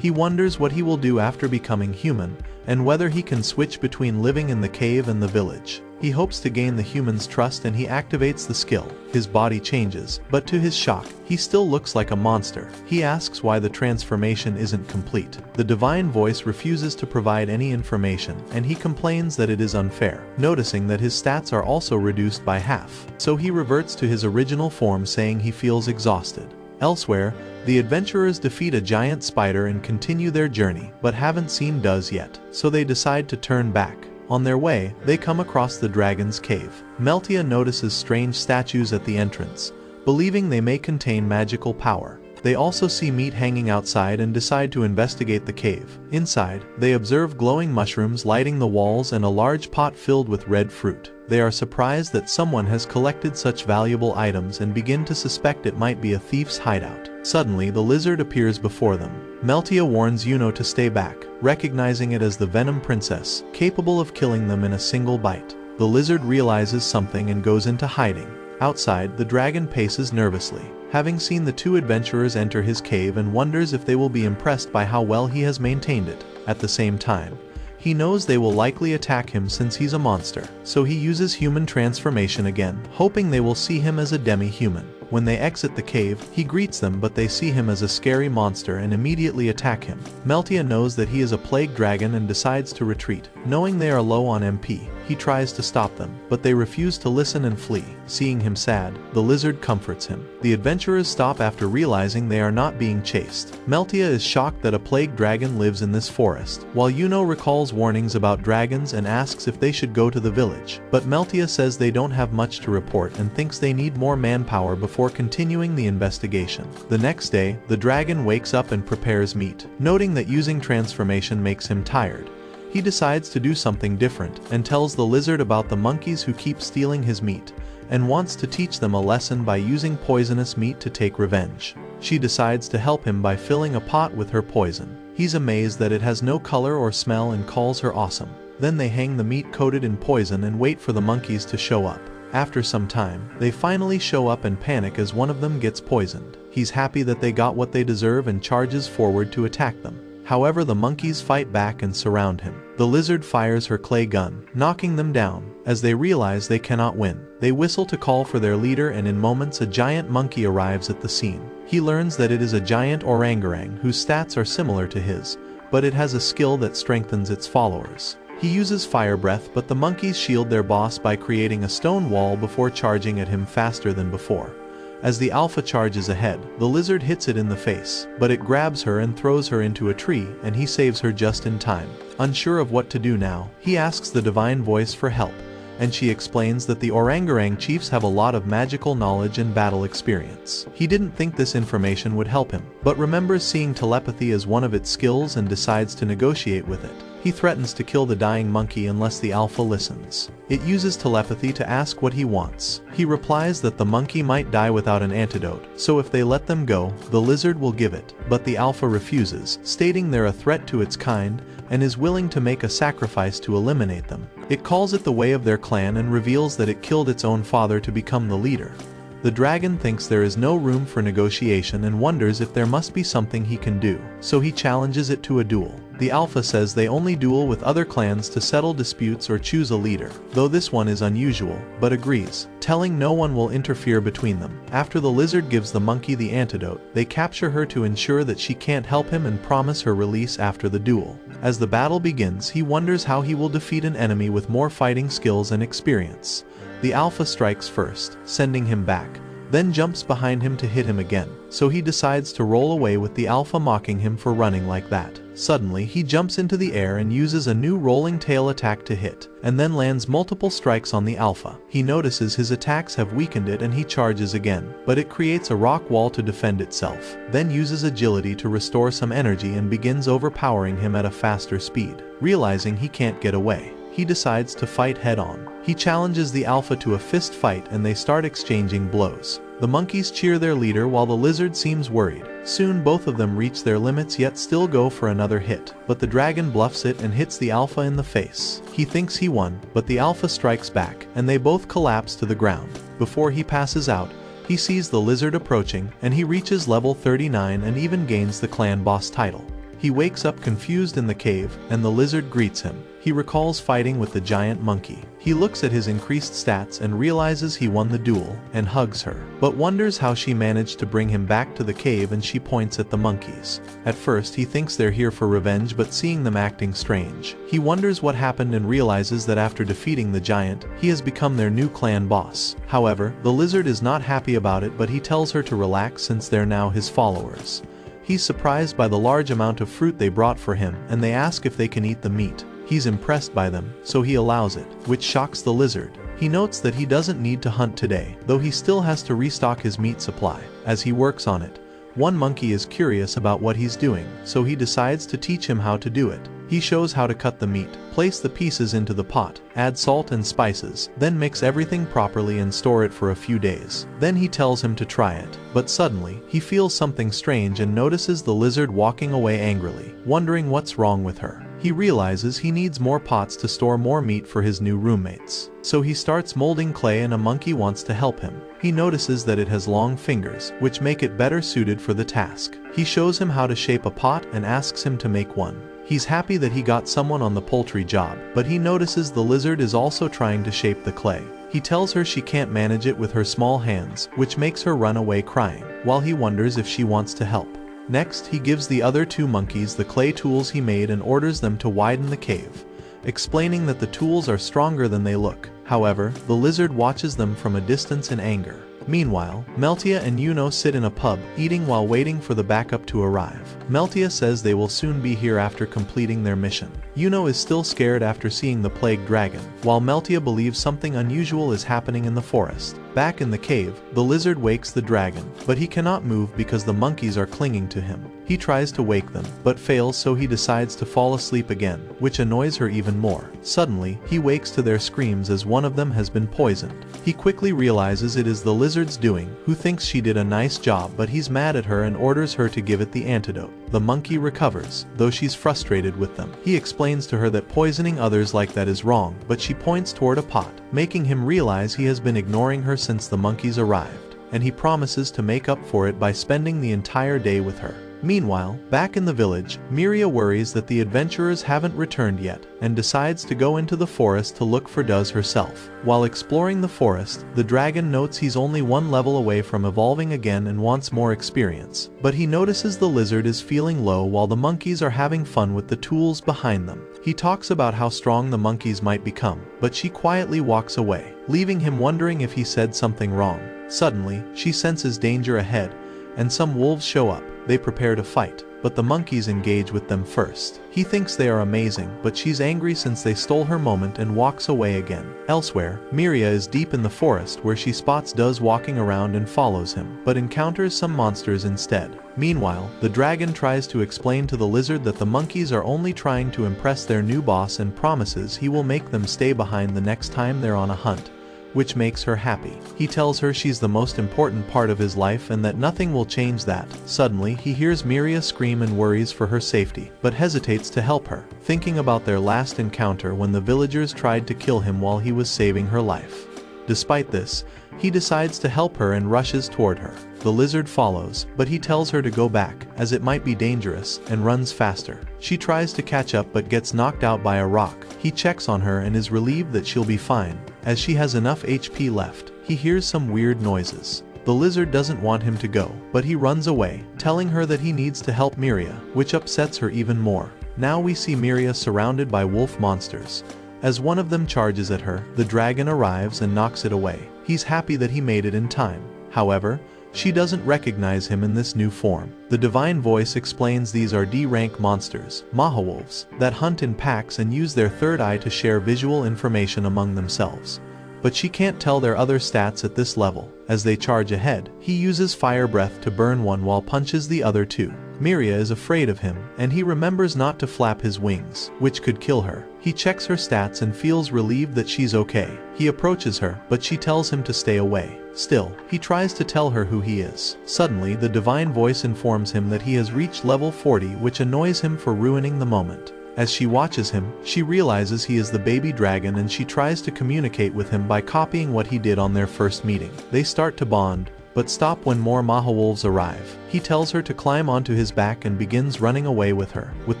S1: he wonders what he will do after becoming human, and whether he can switch between living in the cave and the village. He hopes to gain the human's trust and he activates the skill. His body changes, but to his shock, he still looks like a monster. He asks why the transformation isn't complete. The divine voice refuses to provide any information, and he complains that it is unfair, noticing that his stats are also reduced by half. So he reverts to his original form, saying he feels exhausted. Elsewhere, the adventurers defeat a giant spider and continue their journey, but haven't seen Duz yet, so they decide to turn back. On their way, they come across the dragon's cave. Meltia notices strange statues at the entrance, believing they may contain magical power. They also see meat hanging outside and decide to investigate the cave. Inside, they observe glowing mushrooms lighting the walls and a large pot filled with red fruit. They are surprised that someone has collected such valuable items and begin to suspect it might be a thief's hideout. Suddenly, the lizard appears before them. Meltia warns Yuno to stay back, recognizing it as the Venom Princess, capable of killing them in a single bite. The lizard realizes something and goes into hiding. Outside, the dragon paces nervously, having seen the two adventurers enter his cave, and wonders if they will be impressed by how well he has maintained it. At the same time, he knows they will likely attack him since he's a monster, so he uses human transformation again, hoping they will see him as a demi-human. When they exit the cave, he greets them, but they see him as a scary monster and immediately attack him. Meltia knows that he is a plague dragon and decides to retreat. Knowing they are low on MP, he tries to stop them, but they refuse to listen and flee. Seeing him sad, the lizard comforts him. The adventurers stop after realizing they are not being chased. Meltia is shocked that a plague dragon lives in this forest, while Yuno recalls warnings about dragons and asks if they should go to the village. But Meltia says they don't have much to report and thinks they need more manpower before continuing the investigation. The next day, the dragon wakes up and prepares meat. Noting that using transformation makes him tired, He decides to do something different and tells the lizard about the monkeys who keep stealing his meat, and wants to teach them a lesson by using poisonous meat to take revenge. She decides to help him by filling a pot with her poison. He's amazed that it has no color or smell and calls her awesome. Then they hang the meat coated in poison and wait for the monkeys to show up. After some time, they finally show up and panic as one of them gets poisoned. He's happy that they got what they deserve and charges forward to attack them. However, the monkeys fight back and surround him. The lizard fires her clay gun, knocking them down. As they realize they cannot win, they whistle to call for their leader, and in moments a giant monkey arrives at the scene. He learns that it is a giant orangutan whose stats are similar to his, but it has a skill that strengthens its followers. He uses fire breath, but the monkeys shield their boss by creating a stone wall before charging at him faster than before. As the alpha charges ahead, the lizard hits it in the face, but it grabs her and throws her into a tree, and he saves her just in time. Unsure of what to do now, he asks the divine voice for help, and she explains that the orangutan chiefs have a lot of magical knowledge and battle experience. He didn't think this information would help him, but remembers seeing telepathy as one of its skills and decides to negotiate with it. He threatens to kill the dying monkey unless the alpha listens. It uses telepathy to ask what he wants. He replies that the monkey might die without an antidote, so if they let them go, the lizard will give it. But the alpha refuses, stating they're a threat to its kind, and is willing to make a sacrifice to eliminate them. It calls it the way of their clan and reveals that it killed its own father to become the leader. The dragon thinks there is no room for negotiation and wonders if there must be something he can do, so he challenges it to a duel. The alpha says they only duel with other clans to settle disputes or choose a leader, though this one is unusual, but agrees, telling no one will interfere between them. After the lizard gives the monkey the antidote, they capture her to ensure that she can't help him and promise her release after the duel. As the battle begins, he wonders how he will defeat an enemy with more fighting skills and experience. The alpha strikes first, sending him back, then jumps behind him to hit him again, so he decides to roll away with the alpha mocking him for running like that. Suddenly, he jumps into the air and uses a new rolling tail attack to hit, and then lands multiple strikes on the alpha. He notices his attacks have weakened it and he charges again, but it creates a rock wall to defend itself, then uses agility to restore some energy and begins overpowering him at a faster speed. Realizing he can't get away, he decides to fight head-on. He challenges the alpha to a fist fight and they start exchanging blows. The monkeys cheer their leader while the lizard seems worried. Soon both of them reach their limits yet still go for another hit, but the dragon bluffs it and hits the alpha in the face. He thinks he won, but the alpha strikes back, and they both collapse to the ground. Before he passes out, he sees the lizard approaching, and he reaches level 39 and even gains the clan boss title. He wakes up confused in the cave, and the lizard greets him. He recalls fighting with the giant monkey. He looks at his increased stats and realizes he won the duel, and hugs her, but wonders how she managed to bring him back to the cave, and she points at the monkeys. At first he thinks they're here for revenge, but seeing them acting strange, he wonders what happened and realizes that after defeating the giant, he has become their new clan boss. However, the lizard is not happy about it, but he tells her to relax since they're now his followers. He's surprised by the large amount of fruit they brought for him, and they ask if they can eat the meat. He's impressed by them, so he allows it, which shocks the lizard. He notes that he doesn't need to hunt today, though he still has to restock his meat supply. As he works on it, one monkey is curious about what he's doing, so he decides to teach him how to do it. He shows how to cut the meat, place the pieces into the pot, add salt and spices, then mix everything properly and store it for a few days. Then he tells him to try it, but suddenly, he feels something strange and notices the lizard walking away angrily, wondering what's wrong with her. He realizes he needs more pots to store more meat for his new roommates. So he starts molding clay and a monkey wants to help him. He notices that it has long fingers, which make it better suited for the task. He shows him how to shape a pot and asks him to make one. He's happy that he got someone on the poultry job, but he notices the lizard is also trying to shape the clay. He tells her she can't manage it with her small hands, which makes her run away crying, while he wonders if she wants to help. Next, he gives the other two monkeys the clay tools he made and orders them to widen the cave, explaining that the tools are stronger than they look. However, the lizard watches them from a distance in anger. Meanwhile, Meltia and Yuno sit in a pub, eating while waiting for the backup to arrive. Meltia says they will soon be here after completing their mission. Yuno is still scared after seeing the plague dragon, while Meltia believes something unusual is happening in the forest. Back in the cave, the lizard wakes the dragon, but he cannot move because the monkeys are clinging to him. He tries to wake them, but fails, so he decides to fall asleep again, which annoys her even more. Suddenly, he wakes to their screams as one of them has been poisoned. He quickly realizes it is the lizard's doing, who thinks she did a nice job, but he's mad at her and orders her to give it the antidote. The monkey recovers, though she's frustrated with them. He explains to her that poisoning others like that is wrong, but she points toward a pot, making him realize he has been ignoring her since the monkeys arrived, and he promises to make up for it by spending the entire day with her. Meanwhile, back in the village, Miria worries that the adventurers haven't returned yet, and decides to go into the forest to look for Duz herself. While exploring the forest, the dragon notes he's only one level away from evolving again and wants more experience. But he notices the lizard is feeling low while the monkeys are having fun with the tools behind them. He talks about how strong the monkeys might become, but she quietly walks away, leaving him wondering if he said something wrong. Suddenly, she senses danger ahead, and some wolves show up. They prepare to fight, but the monkeys engage with them first. He thinks they are amazing, but she's angry since they stole her moment and walks away again. Elsewhere, Miria is deep in the forest where she spots Duz walking around and follows him, but encounters some monsters instead. Meanwhile, the dragon tries to explain to the lizard that the monkeys are only trying to impress their new boss and promises he will make them stay behind the next time they're on a hunt, which makes her happy. He tells her she's the most important part of his life and that nothing will change that. Suddenly, he hears Miria scream and worries for her safety, but hesitates to help her, thinking about their last encounter when the villagers tried to kill him while he was saving her life. Despite this, he decides to help her and rushes toward her. The lizard follows, but he tells her to go back, as it might be dangerous, and runs faster. She tries to catch up but gets knocked out by a rock. He checks on her and is relieved that she'll be fine, as she has enough HP left. He hears some weird noises. The lizard doesn't want him to go, but he runs away, telling her that he needs to help Miria, which upsets her even more. Now we see Miria surrounded by wolf monsters. As one of them charges at her, the dragon arrives and knocks it away. He's happy that he made it in time. However, she doesn't recognize him in this new form. The divine voice explains these are D-rank monsters, Mahawolves, that hunt in packs and use their third eye to share visual information among themselves. But she can't tell their other stats at this level. As they charge ahead, he uses fire breath to burn one while punches the other two. Miria is afraid of him, and he remembers not to flap his wings, which could kill her. He checks her stats and feels relieved that she's okay. He approaches her, but she tells him to stay away. Still, he tries to tell her who he is. Suddenly, the divine voice informs him that he has reached level 40, which annoys him for ruining the moment. As she watches him, she realizes he is the baby dragon and she tries to communicate with him by copying what he did on their first meeting. They start to bond, but stop when more Mahawolves arrive. He tells her to climb onto his back and begins running away with her, with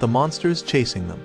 S1: the monsters chasing them.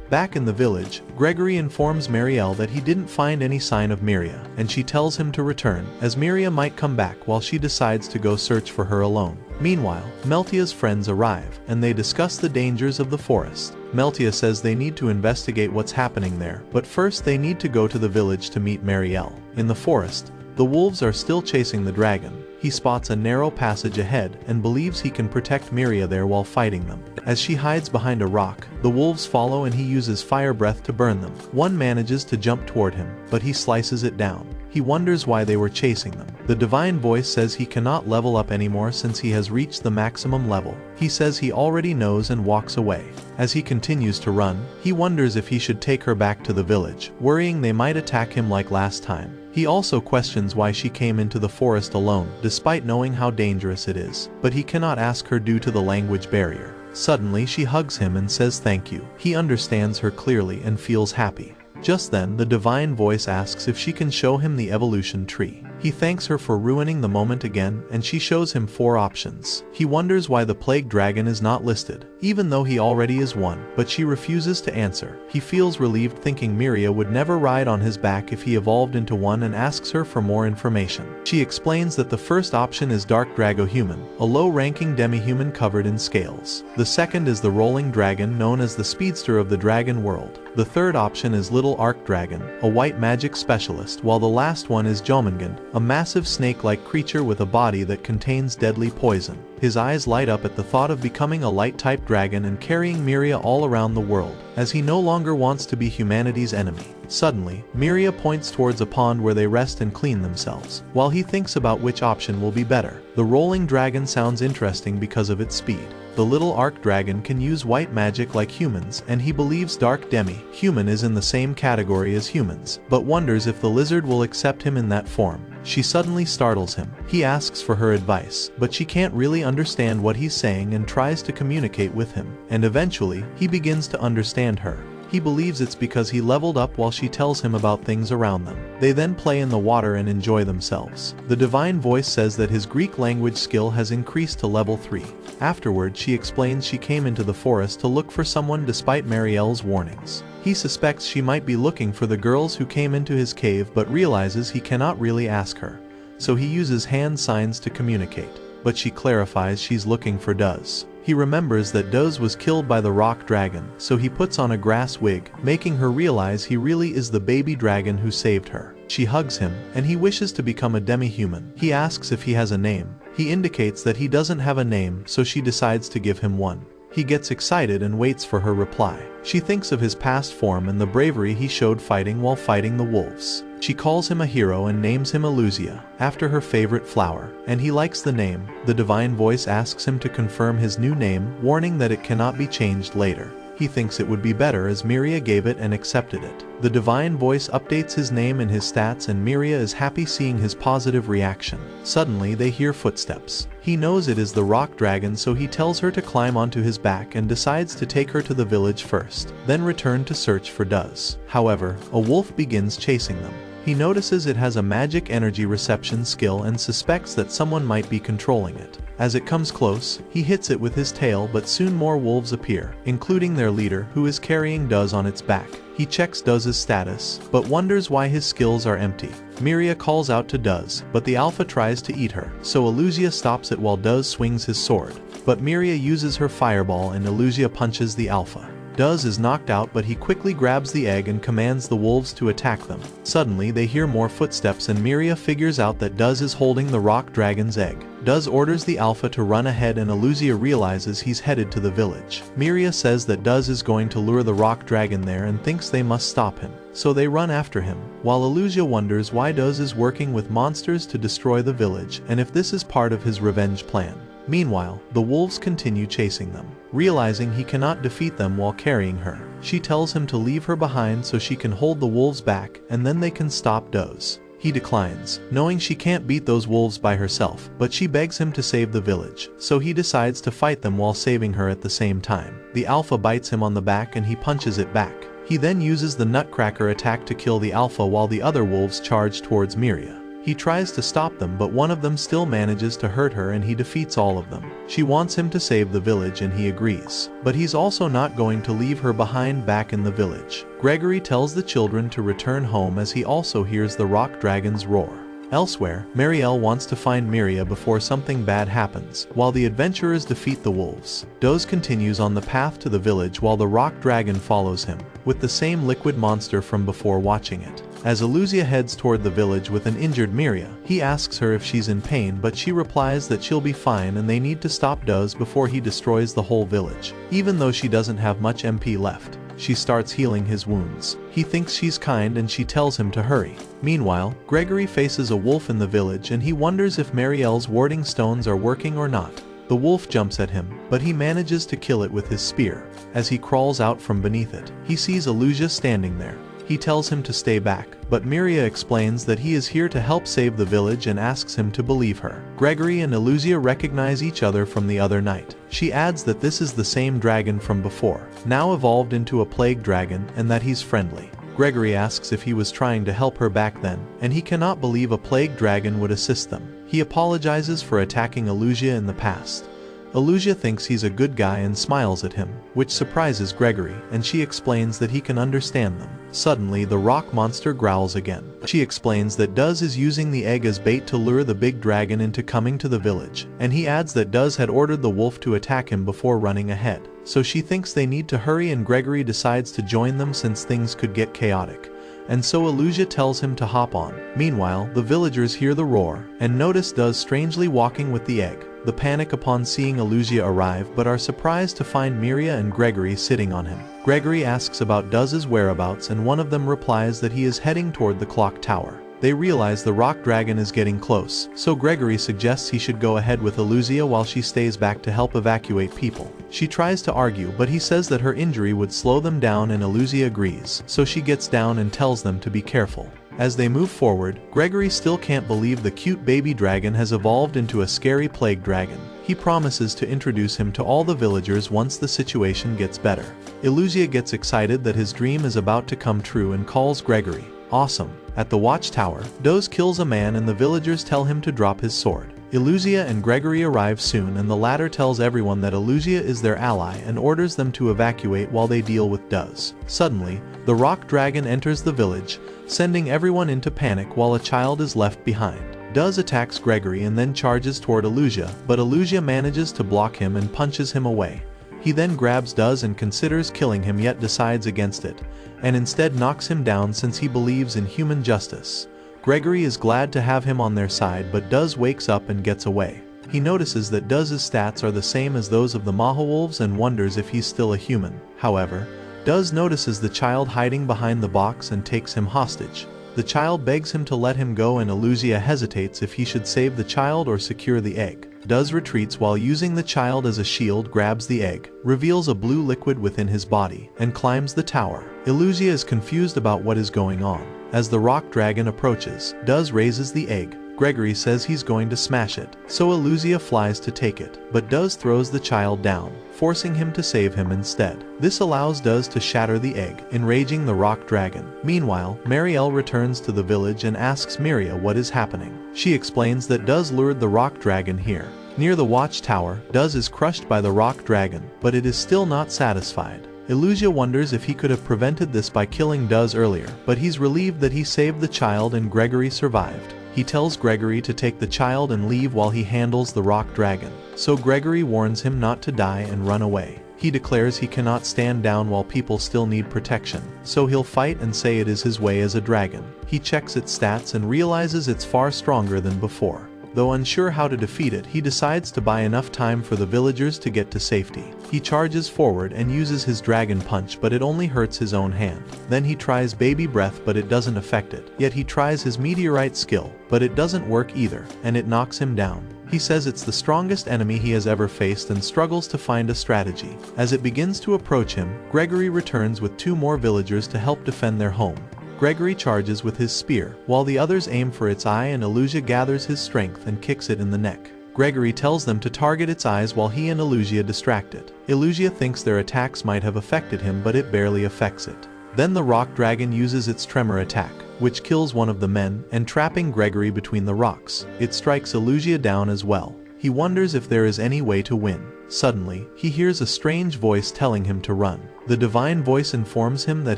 S1: Back in the village, Gregory informs Marielle that he didn't find any sign of Miria, and she tells him to return, as Miria might come back while she decides to go search for her alone. Meanwhile, Meltia's friends arrive, and they discuss the dangers of the forest. Meltia says they need to investigate what's happening there, but first they need to go to the village to meet Marielle. In the forest, the wolves are still chasing the dragon. He spots a narrow passage ahead and believes he can protect Miria there while fighting them. As she hides behind a rock, the wolves follow and he uses fire breath to burn them. One manages to jump toward him, but he slices it down. He wonders why they were chasing them. The divine voice says he cannot level up anymore since he has reached the maximum level. He says he already knows and walks away. As he continues to run, he wonders if he should take her back to the village, worrying they might attack him like last time. He also questions why she came into the forest alone, despite knowing how dangerous it is, but he cannot ask her due to the language barrier. Suddenly she hugs him and says thank you. He understands her clearly and feels happy. Just then, the divine voice asks if she can show him the evolution tree. He thanks her for ruining the moment again, and she shows him 4 options. He wonders why the plague dragon is not listed, even though he already is one, but she refuses to answer. He feels relieved thinking Miria would never ride on his back if he evolved into one and asks her for more information. She explains that the first option is Dark Drago-Human, a low-ranking demi-human covered in scales. The second is the Rolling Dragon, known as the speedster of the dragon world. The third option is Little Arc Dragon, a white magic specialist, while the last one is Jomungand, a massive snake-like creature with a body that contains deadly poison. His eyes light up at the thought of becoming a light-type dragon and carrying Miria all around the world, as he no longer wants to be humanity's enemy. Suddenly, Miria points towards a pond where they rest and clean themselves, while he thinks about which option will be better. The rolling dragon sounds interesting because of its speed. The little arc dragon can use white magic like humans, and he believes dark demi-human is in the same category as humans, but wonders if the lizard will accept him in that form. She suddenly startles him. He asks for her advice, but she can't really understand what he's saying and tries to communicate with him, and eventually, he begins to understand her. He believes it's because he leveled up while she tells him about things around them. They then play in the water and enjoy themselves. The divine voice says that his Greek language skill has increased to level 3. Afterward, she explains she came into the forest to look for someone despite Marielle's warnings. He suspects she might be looking for the girls who came into his cave but realizes he cannot really ask her. So he uses hand signs to communicate. But she clarifies she's looking for Duz. He remembers that Duz was killed by the rock dragon, so he puts on a grass wig, making her realize he really is the baby dragon who saved her. She hugs him, and he wishes to become a demi-human. He asks if he has a name. He indicates that he doesn't have a name, so she decides to give him one. He gets excited and waits for her reply. She thinks of his past form and the bravery he showed fighting while fighting the wolves. She calls him a hero and names him Illusia, after her favorite flower, and he likes the name. The divine voice asks him to confirm his new name, warning that it cannot be changed later. He thinks it would be better as Miria gave it and accepted it. The divine voice updates his name and his stats, and Miria is happy seeing his positive reaction. Suddenly they hear footsteps. He knows it is the rock dragon, so he tells her to climb onto his back and decides to take her to the village first, then return to search for Duz. However, a wolf begins chasing them. He notices it has a magic energy reception skill and suspects that someone might be controlling it. As it comes close, he hits it with his tail, but soon more wolves appear, including their leader, who is carrying Duz on its back. He checks Duz's status, but wonders why his skills are empty. Miria calls out to Duz, but the alpha tries to eat her, so Illusia stops it while Duz swings his sword. But Miria uses her fireball and Illusia punches the alpha. Duz is knocked out, but he quickly grabs the egg and commands the wolves to attack them. Suddenly they hear more footsteps and Miria figures out that Duz is holding the rock dragon's egg. Duz orders the alpha to run ahead and Illusia realizes he's headed to the village. Miria says that Duz is going to lure the rock dragon there and thinks they must stop him. So they run after him, while Illusia wonders why Duz is working with monsters to destroy the village and if this is part of his revenge plan. Meanwhile, the wolves continue chasing them. Realizing he cannot defeat them while carrying her, she tells him to leave her behind so she can hold the wolves back and then they can stop Duz. He declines, knowing she can't beat those wolves by herself, but she begs him to save the village, so he decides to fight them while saving her at the same time. The alpha bites him on the back and he punches it back. He then uses the nutcracker attack to kill the alpha while the other wolves charge towards Miria. He tries to stop them, but one of them still manages to hurt her and he defeats all of them. She wants him to save the village and he agrees. But he's also not going to leave her behind back in the village. Gregory tells the children to return home as he also hears the rock dragon's roar. Elsewhere, Marielle wants to find Miria before something bad happens, while the adventurers defeat the wolves. Duz continues on the path to the village while the rock dragon follows him, with the same liquid monster from before watching it. As Illusia heads toward the village with an injured Miria, he asks her if she's in pain, but she replies that she'll be fine and they need to stop Duz before he destroys the whole village. Even though she doesn't have much MP left, she starts healing his wounds. He thinks she's kind and she tells him to hurry. Meanwhile, Gregory faces a wolf in the village and he wonders if Marielle's warding stones are working or not. The wolf jumps at him, but he manages to kill it with his spear. As he crawls out from beneath it, he sees Illusia standing there. He tells him to stay back, but Miria explains that he is here to help save the village and asks him to believe her. Gregory and Illusia recognize each other from the other night. She adds that this is the same dragon from before, now evolved into a plague dragon, and that he's friendly. Gregory asks if he was trying to help her back then, and he cannot believe a plague dragon would assist them. He apologizes for attacking Illusia in the past. Illusia thinks he's a good guy and smiles at him, which surprises Gregory, and she explains that he can understand them. Suddenly, the rock monster growls again. She explains that Duz is using the egg as bait to lure the big dragon into coming to the village, and he adds that Duz had ordered the wolf to attack him before running ahead. So she thinks they need to hurry and Gregory decides to join them since things could get chaotic. and so Illusia tells him to hop on. Meanwhile, the villagers hear the roar, and notice Duz strangely walking with the egg. They panic upon seeing Illusia arrive but are surprised to find Miria and Gregory sitting on him. Gregory asks about Duz's whereabouts and one of them replies that he is heading toward the clock tower. They realize the rock dragon is getting close, so Gregory suggests he should go ahead with Illusia while she stays back to help evacuate people. She tries to argue but he says that her injury would slow them down and Illusia agrees, so she gets down and tells them to be careful. As they move forward, Gregory still can't believe the cute baby dragon has evolved into a scary plague dragon. He promises to introduce him to all the villagers once the situation gets better. Illusia gets excited that his dream is about to come true and calls Gregory awesome. At the watchtower, Duz kills a man and the villagers tell him to drop his sword. Illusia and Gregory arrive soon and the latter tells everyone that Illusia is their ally and orders them to evacuate while they deal with Duz. Suddenly, the rock dragon enters the village, sending everyone into panic while a child is left behind. Duz attacks Gregory and then charges toward Illusia, but Illusia manages to block him and punches him away. He then grabs Duz and considers killing him yet decides against it, and instead knocks him down since he believes in human justice. Gregory is glad to have him on their side but Duz wakes up and gets away. He notices that Duz's stats are the same as those of the Mahawolves and wonders if he's still a human. However, Duz notices the child hiding behind the box and takes him hostage. The child begs him to let him go and Illusia hesitates if he should save the child or secure the egg. Duz retreats while using the child as a shield, grabs the egg, reveals a blue liquid within his body, and climbs the tower. Illusia is confused about what is going on. As the rock dragon approaches, Duz raises the egg. Gregory says he's going to smash it, so Illusia flies to take it, but Duz throws the child down, forcing him to save him instead. This allows Duz to shatter the egg, enraging the rock dragon. Meanwhile, Marielle returns to the village and asks Miria what is happening. She explains that Duz lured the rock dragon here. Near the watchtower, Duz is crushed by the rock dragon, but it is still not satisfied. Illusia wonders if he could have prevented this by killing Duz earlier, but he's relieved that he saved the child and Gregory survived. He tells Gregory to take the child and leave while he handles the rock dragon, so Gregory warns him not to die and run away. He declares he cannot stand down while people still need protection, so he'll fight and say it is his way as a dragon. He checks its stats and realizes it's far stronger than before. Though unsure how to defeat it, he decides to buy enough time for the villagers to get to safety. He charges forward and uses his dragon punch but it only hurts his own hand. Then he tries baby breath but it doesn't affect it. Yet he tries his meteorite skill, but it doesn't work either, and it knocks him down. He says it's the strongest enemy he has ever faced and struggles to find a strategy. As it begins to approach him, Gregory returns with 2 more villagers to help defend their home. Gregory charges with his spear, while the others aim for its eye and Illusia gathers his strength and kicks it in the neck. Gregory tells them to target its eyes while he and Illusia distract it. Illusia thinks their attacks might have affected him but it barely affects it. Then the rock dragon uses its tremor attack, which kills one of the men, and trapping Gregory between the rocks. It strikes Illusia down as well. He wonders if there is any way to win. Suddenly, he hears a strange voice telling him to run. The divine voice informs him that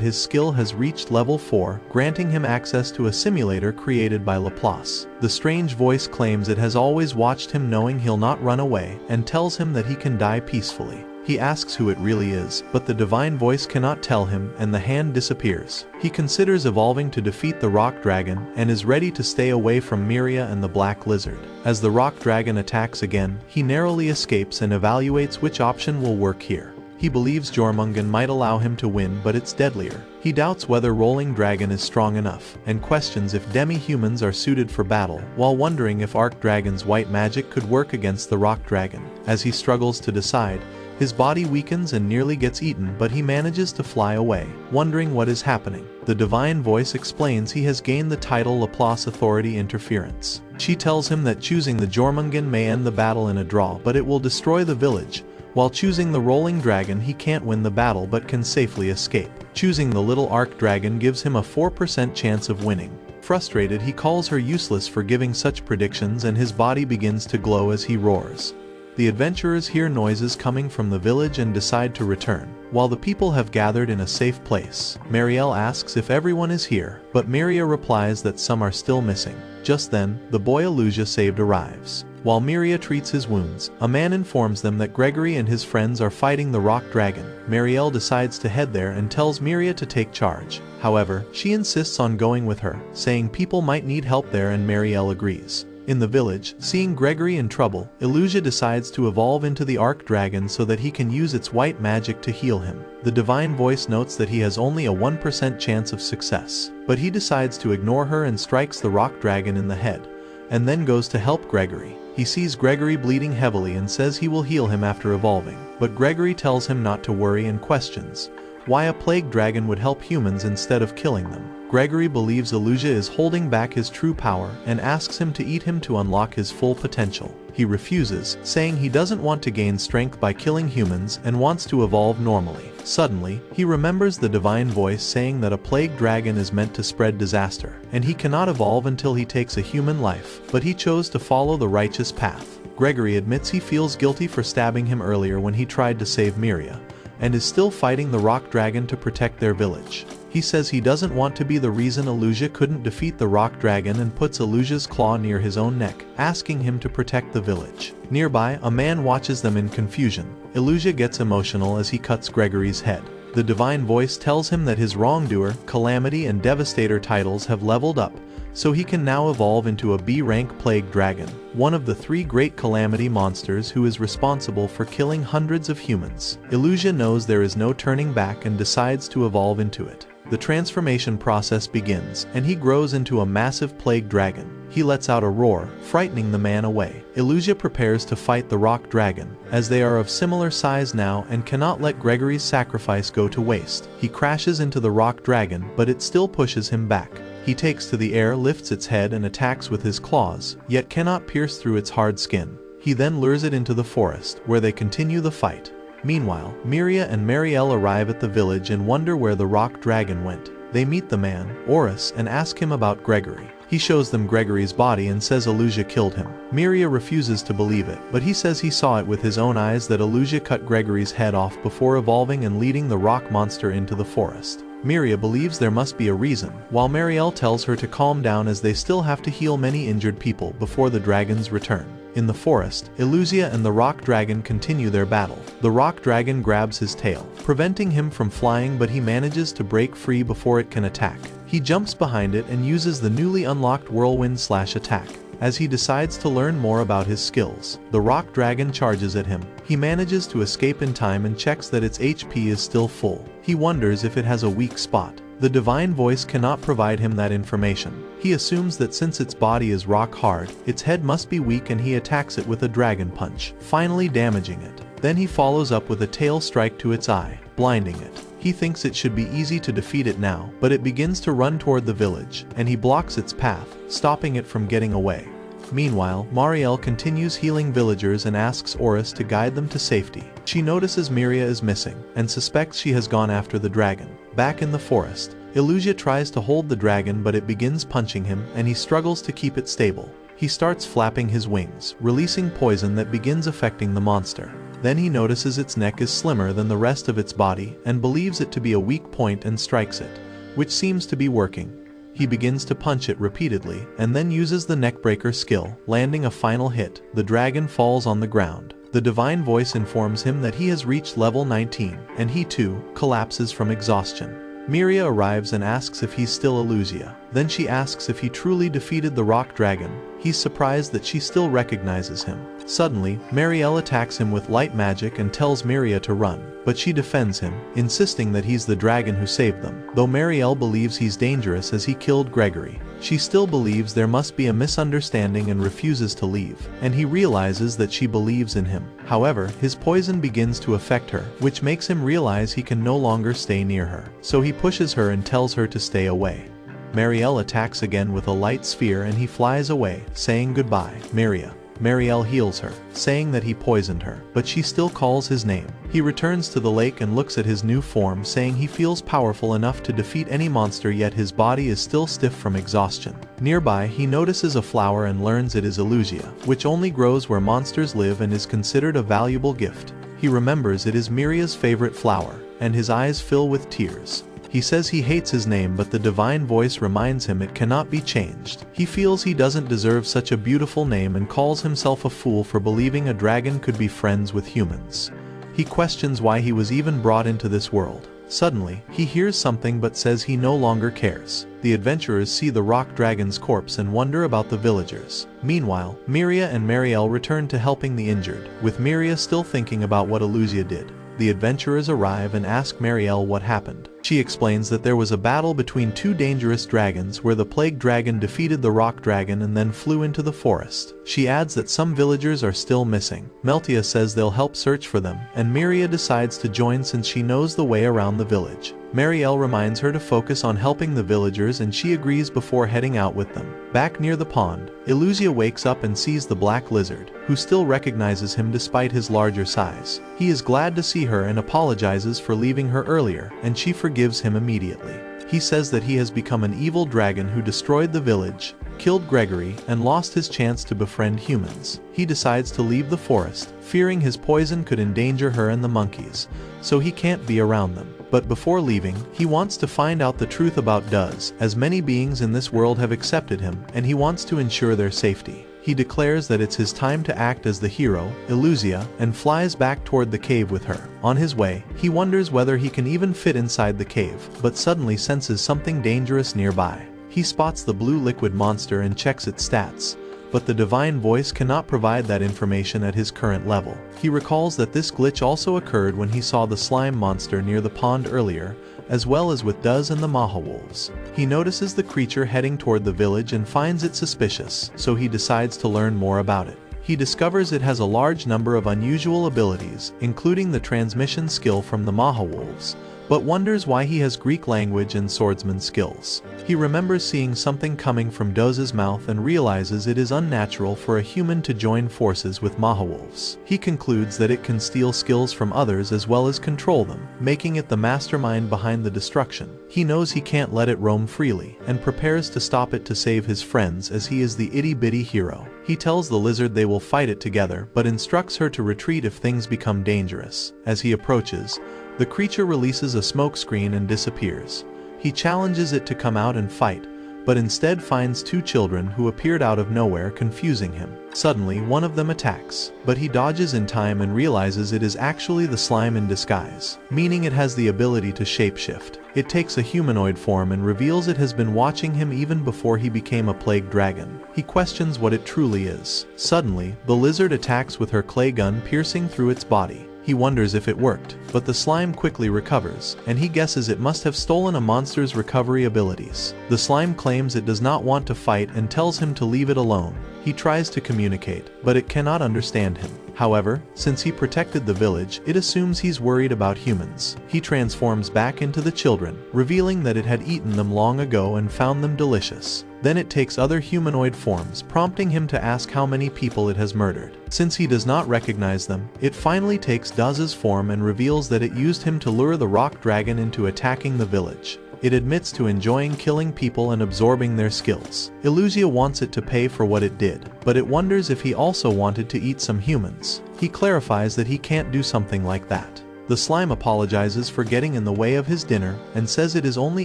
S1: his skill has reached level 4, granting him access to a simulator created by Laplace. The strange voice claims it has always watched him, knowing he'll not run away, and tells him that he can die peacefully. He asks who it really is, but the divine voice cannot tell him and the hand disappears. He considers evolving to defeat the rock dragon and is ready to stay away from Miria and the black lizard. As the rock dragon attacks again, he narrowly escapes and evaluates which option will work here. He believes Jormungand might allow him to win, but it's deadlier. He doubts whether Rolling Dragon is strong enough, and questions if demi-humans are suited for battle, while wondering if Arc Dragon's white magic could work against the rock dragon. As he struggles to decide, his body weakens and nearly gets eaten, but he manages to fly away, wondering what is happening. The divine voice explains he has gained the title Laplace Authority Interference. She tells him that choosing the Jormungand may end the battle in a draw, but it will destroy the village. While choosing the Rolling Dragon, he can't win the battle but can safely escape. Choosing the Little Arc Dragon gives him a 4% chance of winning. Frustrated, he calls her useless for giving such predictions and his body begins to glow as he roars. The adventurers hear noises coming from the village and decide to return. While the people have gathered in a safe place, Marielle asks if everyone is here, but Miria replies that some are still missing. Just then, the boy Illusia saved arrives. While Miria treats his wounds, a man informs them that Gregory and his friends are fighting the rock dragon. Marielle decides to head there and tells Miria to take charge. However, she insists on going with her, saying people might need help there, and Marielle agrees. In the village, seeing Gregory in trouble, Illusia decides to evolve into the Arc Dragon so that he can use its white magic to heal him. The Divine Voice notes that he has only a 1% chance of success, but he decides to ignore her and strikes the Rock Dragon in the head, and then goes to help Gregory. He sees Gregory bleeding heavily and says he will heal him after evolving, but Gregory tells him not to worry and questions why a plague dragon would help humans instead of killing them. Gregory believes Illusia is holding back his true power and asks him to eat him to unlock his full potential. He refuses, saying he doesn't want to gain strength by killing humans and wants to evolve normally. Suddenly, he remembers the Divine Voice saying that a plague dragon is meant to spread disaster, and he cannot evolve until he takes a human life, but he chose to follow the righteous path. Gregory admits he feels guilty for stabbing him earlier when he tried to save Miria, and is still fighting the rock dragon to protect their village. He says he doesn't want to be the reason Illusia couldn't defeat the rock dragon and puts Illusia's claw near his own neck, asking him to protect the village. Nearby, a man watches them in confusion. Illusia gets emotional as he cuts Gregory's head. The Divine Voice tells him that his wrongdoer, Calamity and Devastator titles have leveled up, so he can now evolve into a B-rank plague dragon, one of the 3 great Calamity monsters who is responsible for killing hundreds of humans. Illusia knows there is no turning back and decides to evolve into it. The transformation process begins, and he grows into a massive plague dragon. He lets out a roar, frightening the man away. Illusia prepares to fight the rock dragon, as they are of similar size now and cannot let Gregory's sacrifice go to waste. He crashes into the rock dragon, but it still pushes him back. He takes to the air, lifts its head and attacks with his claws, yet cannot pierce through its hard skin. He then lures it into the forest, where they continue the fight. Meanwhile, Miria and Marielle arrive at the village and wonder where the rock dragon went. They meet the man, Oris, and ask him about Gregory. He shows them Gregory's body and says Illusia killed him. Miria refuses to believe it, but he says he saw it with his own eyes that Illusia cut Gregory's head off before evolving and leading the rock monster into the forest. Miria believes there must be a reason, while Marielle tells her to calm down as they still have to heal many injured people before the dragon's return. In the forest, Illusia and the rock dragon continue their battle. The rock dragon grabs his tail, preventing him from flying, but he manages to break free before it can attack. He jumps behind it and uses the newly unlocked whirlwind/attack. As he decides to learn more about his skills, the rock dragon charges at him. He manages to escape in time and checks that its HP is still full. He wonders if it has a weak spot. The Divine Voice cannot provide him that information. He assumes that since its body is rock hard, its head must be weak, and he attacks it with a dragon punch, finally damaging it. Then he follows up with a tail strike to its eye, blinding it. He thinks it should be easy to defeat it now, but it begins to run toward the village, and he blocks its path, stopping it from getting away. Meanwhile, Marielle continues healing villagers and asks Oris to guide them to safety. She notices Miria is missing, and suspects she has gone after the dragon. Back in the forest, Illusia tries to hold the dragon, but it begins punching him, and he struggles to keep it stable. He starts flapping his wings, releasing poison that begins affecting the monster. Then he notices its neck is slimmer than the rest of its body, and believes it to be a weak point and strikes it, which seems to be working. He begins to punch it repeatedly, and then uses the neckbreaker skill, landing a final hit. The dragon falls on the ground. The Divine Voice informs him that he has reached level 19, and he too collapses from exhaustion. Miria arrives and asks if he's still Illusia. Then she asks if he truly defeated the rock dragon. He's surprised that she still recognizes him. Suddenly, Marielle attacks him with light magic and tells Miria to run, but she defends him, insisting that he's the dragon who saved them. Though Marielle believes he's dangerous as he killed Gregory, she still believes there must be a misunderstanding and refuses to leave, and he realizes that she believes in him. However, his poison begins to affect her, which makes him realize he can no longer stay near her. So he pushes her and tells her to stay away. Marielle attacks again with a light sphere and he flies away, saying goodbye, Miria. Marielle heals her, saying that he poisoned her, but she still calls his name. He returns to the lake and looks at his new form, saying he feels powerful enough to defeat any monster, yet his body is still stiff from exhaustion. Nearby, he notices a flower and learns it is Illusia, which only grows where monsters live and is considered a valuable gift. He remembers it is Miria's favorite flower, and his eyes fill with tears. He says he hates his name, but the divine voice reminds him it cannot be changed. He feels he doesn't deserve such a beautiful name and calls himself a fool for believing a dragon could be friends with humans. He questions why he was even brought into this world. Suddenly, he hears something but says he no longer cares. The adventurers see the rock dragon's corpse and wonder about the villagers. Meanwhile, Miria and Marielle return to helping the injured, with Miria still thinking about what Illusia did. The adventurers arrive and ask Marielle what happened. She explains that there was a battle between two dangerous dragons where the plague dragon defeated the rock dragon and then flew into the forest. She adds that some villagers are still missing. Meltia says they'll help search for them, and Miria decides to join since she knows the way around the village. Marielle reminds her to focus on helping the villagers and she agrees before heading out with them. Back near the pond, Illusia wakes up and sees the black lizard, who still recognizes him despite his larger size. He is glad to see her and apologizes for leaving her earlier, and she forgives him immediately. He says that he has become an evil dragon who destroyed the village, killed Gregory, and lost his chance to befriend humans. He decides to leave the forest, fearing his poison could endanger her and the monkeys, so he can't be around them. But before leaving, he wants to find out the truth about Duz, as many beings in this world have accepted him, and he wants to ensure their safety. He declares that it's his time to act as the hero, Illusia, and flies back toward the cave with her. On his way, he wonders whether he can even fit inside the cave, but suddenly senses something dangerous nearby. He spots the blue liquid monster and checks its stats, but the divine voice cannot provide that information at his current level. He recalls that this glitch also occurred when he saw the slime monster near the pond earlier, as well as with Duz and the Maha wolves. He notices the creature heading toward the village and finds it suspicious, so he decides to learn more about it. He discovers it has a large number of unusual abilities, including the transmission skill from the Maha wolves, but wonders why he has Greek language and swordsman skills. He remembers seeing something coming from Doz's mouth and realizes it is unnatural for a human to join forces with Maha wolves. He concludes that it can steal skills from others as well as control them, making it the mastermind behind the destruction. He knows he can't let it roam freely, and prepares to stop it to save his friends as he is the itty-bitty hero. He tells the lizard they will fight it together, but instructs her to retreat if things become dangerous. As he approaches, the creature releases a smoke screen and disappears. He challenges it to come out and fight, but instead finds two children who appeared out of nowhere, confusing him. Suddenly, one of them attacks, but he dodges in time and realizes it is actually the slime in disguise, meaning it has the ability to shapeshift. It takes a humanoid form and reveals it has been watching him even before he became a plague dragon. He questions what it truly is. Suddenly, the lizard attacks with her clay gun, piercing through its body. He wonders if it worked, but the slime quickly recovers, and he guesses it must have stolen a monster's recovery abilities. The slime claims it does not want to fight and tells him to leave it alone. He tries to communicate, but it cannot understand him. However, since he protected the village, it assumes he's worried about humans. He transforms back into the children, revealing that it had eaten them long ago and found them delicious. Then it takes other humanoid forms, prompting him to ask how many people it has murdered. Since he does not recognize them, it finally takes Daz's form and reveals that it used him to lure the rock dragon into attacking the village. It admits to enjoying killing people and absorbing their skills. Illusia wants it to pay for what it did, but it wonders if he also wanted to eat some humans. He clarifies that he can't do something like that. The slime apologizes for getting in the way of his dinner and says it is only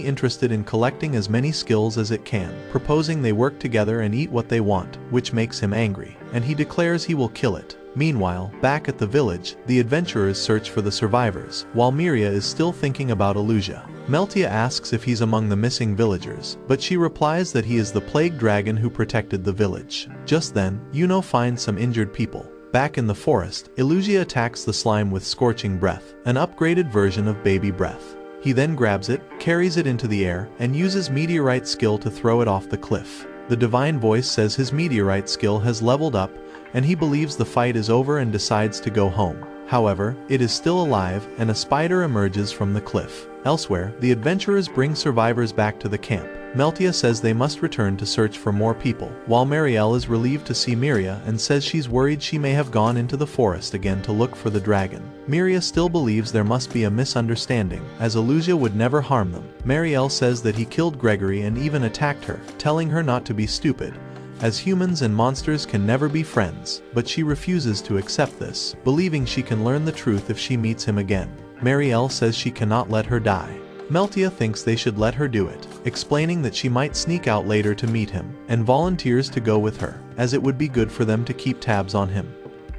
S1: interested in collecting as many skills as it can, proposing they work together and eat what they want, which makes him angry, and he declares he will kill it. Meanwhile, back at the village, the adventurers search for the survivors, while Miria is still thinking about Illusia. Meltia asks if he's among the missing villagers, but she replies that he is the plague dragon who protected the village. Just then, Yuno finds some injured people. Back in the forest, Illusia attacks the slime with Scorching Breath, an upgraded version of Baby Breath. He then grabs it, carries it into the air, and uses Meteorite skill to throw it off the cliff. The divine voice says his Meteorite skill has leveled up, and he believes the fight is over and decides to go home. However, it is still alive, and a spider emerges from the cliff. Elsewhere, the adventurers bring survivors back to the camp. Meltia says they must return to search for more people, while Marielle is relieved to see Miria and says she's worried she may have gone into the forest again to look for the dragon. Miria still believes there must be a misunderstanding, as Illusia would never harm them. Marielle says that he killed Gregory and even attacked her, telling her not to be stupid, as humans and monsters can never be friends, but she refuses to accept this, believing she can learn the truth if she meets him again. Marielle says she cannot let her die. Meltia thinks they should let her do it, explaining that she might sneak out later to meet him, and volunteers to go with her, as it would be good for them to keep tabs on him.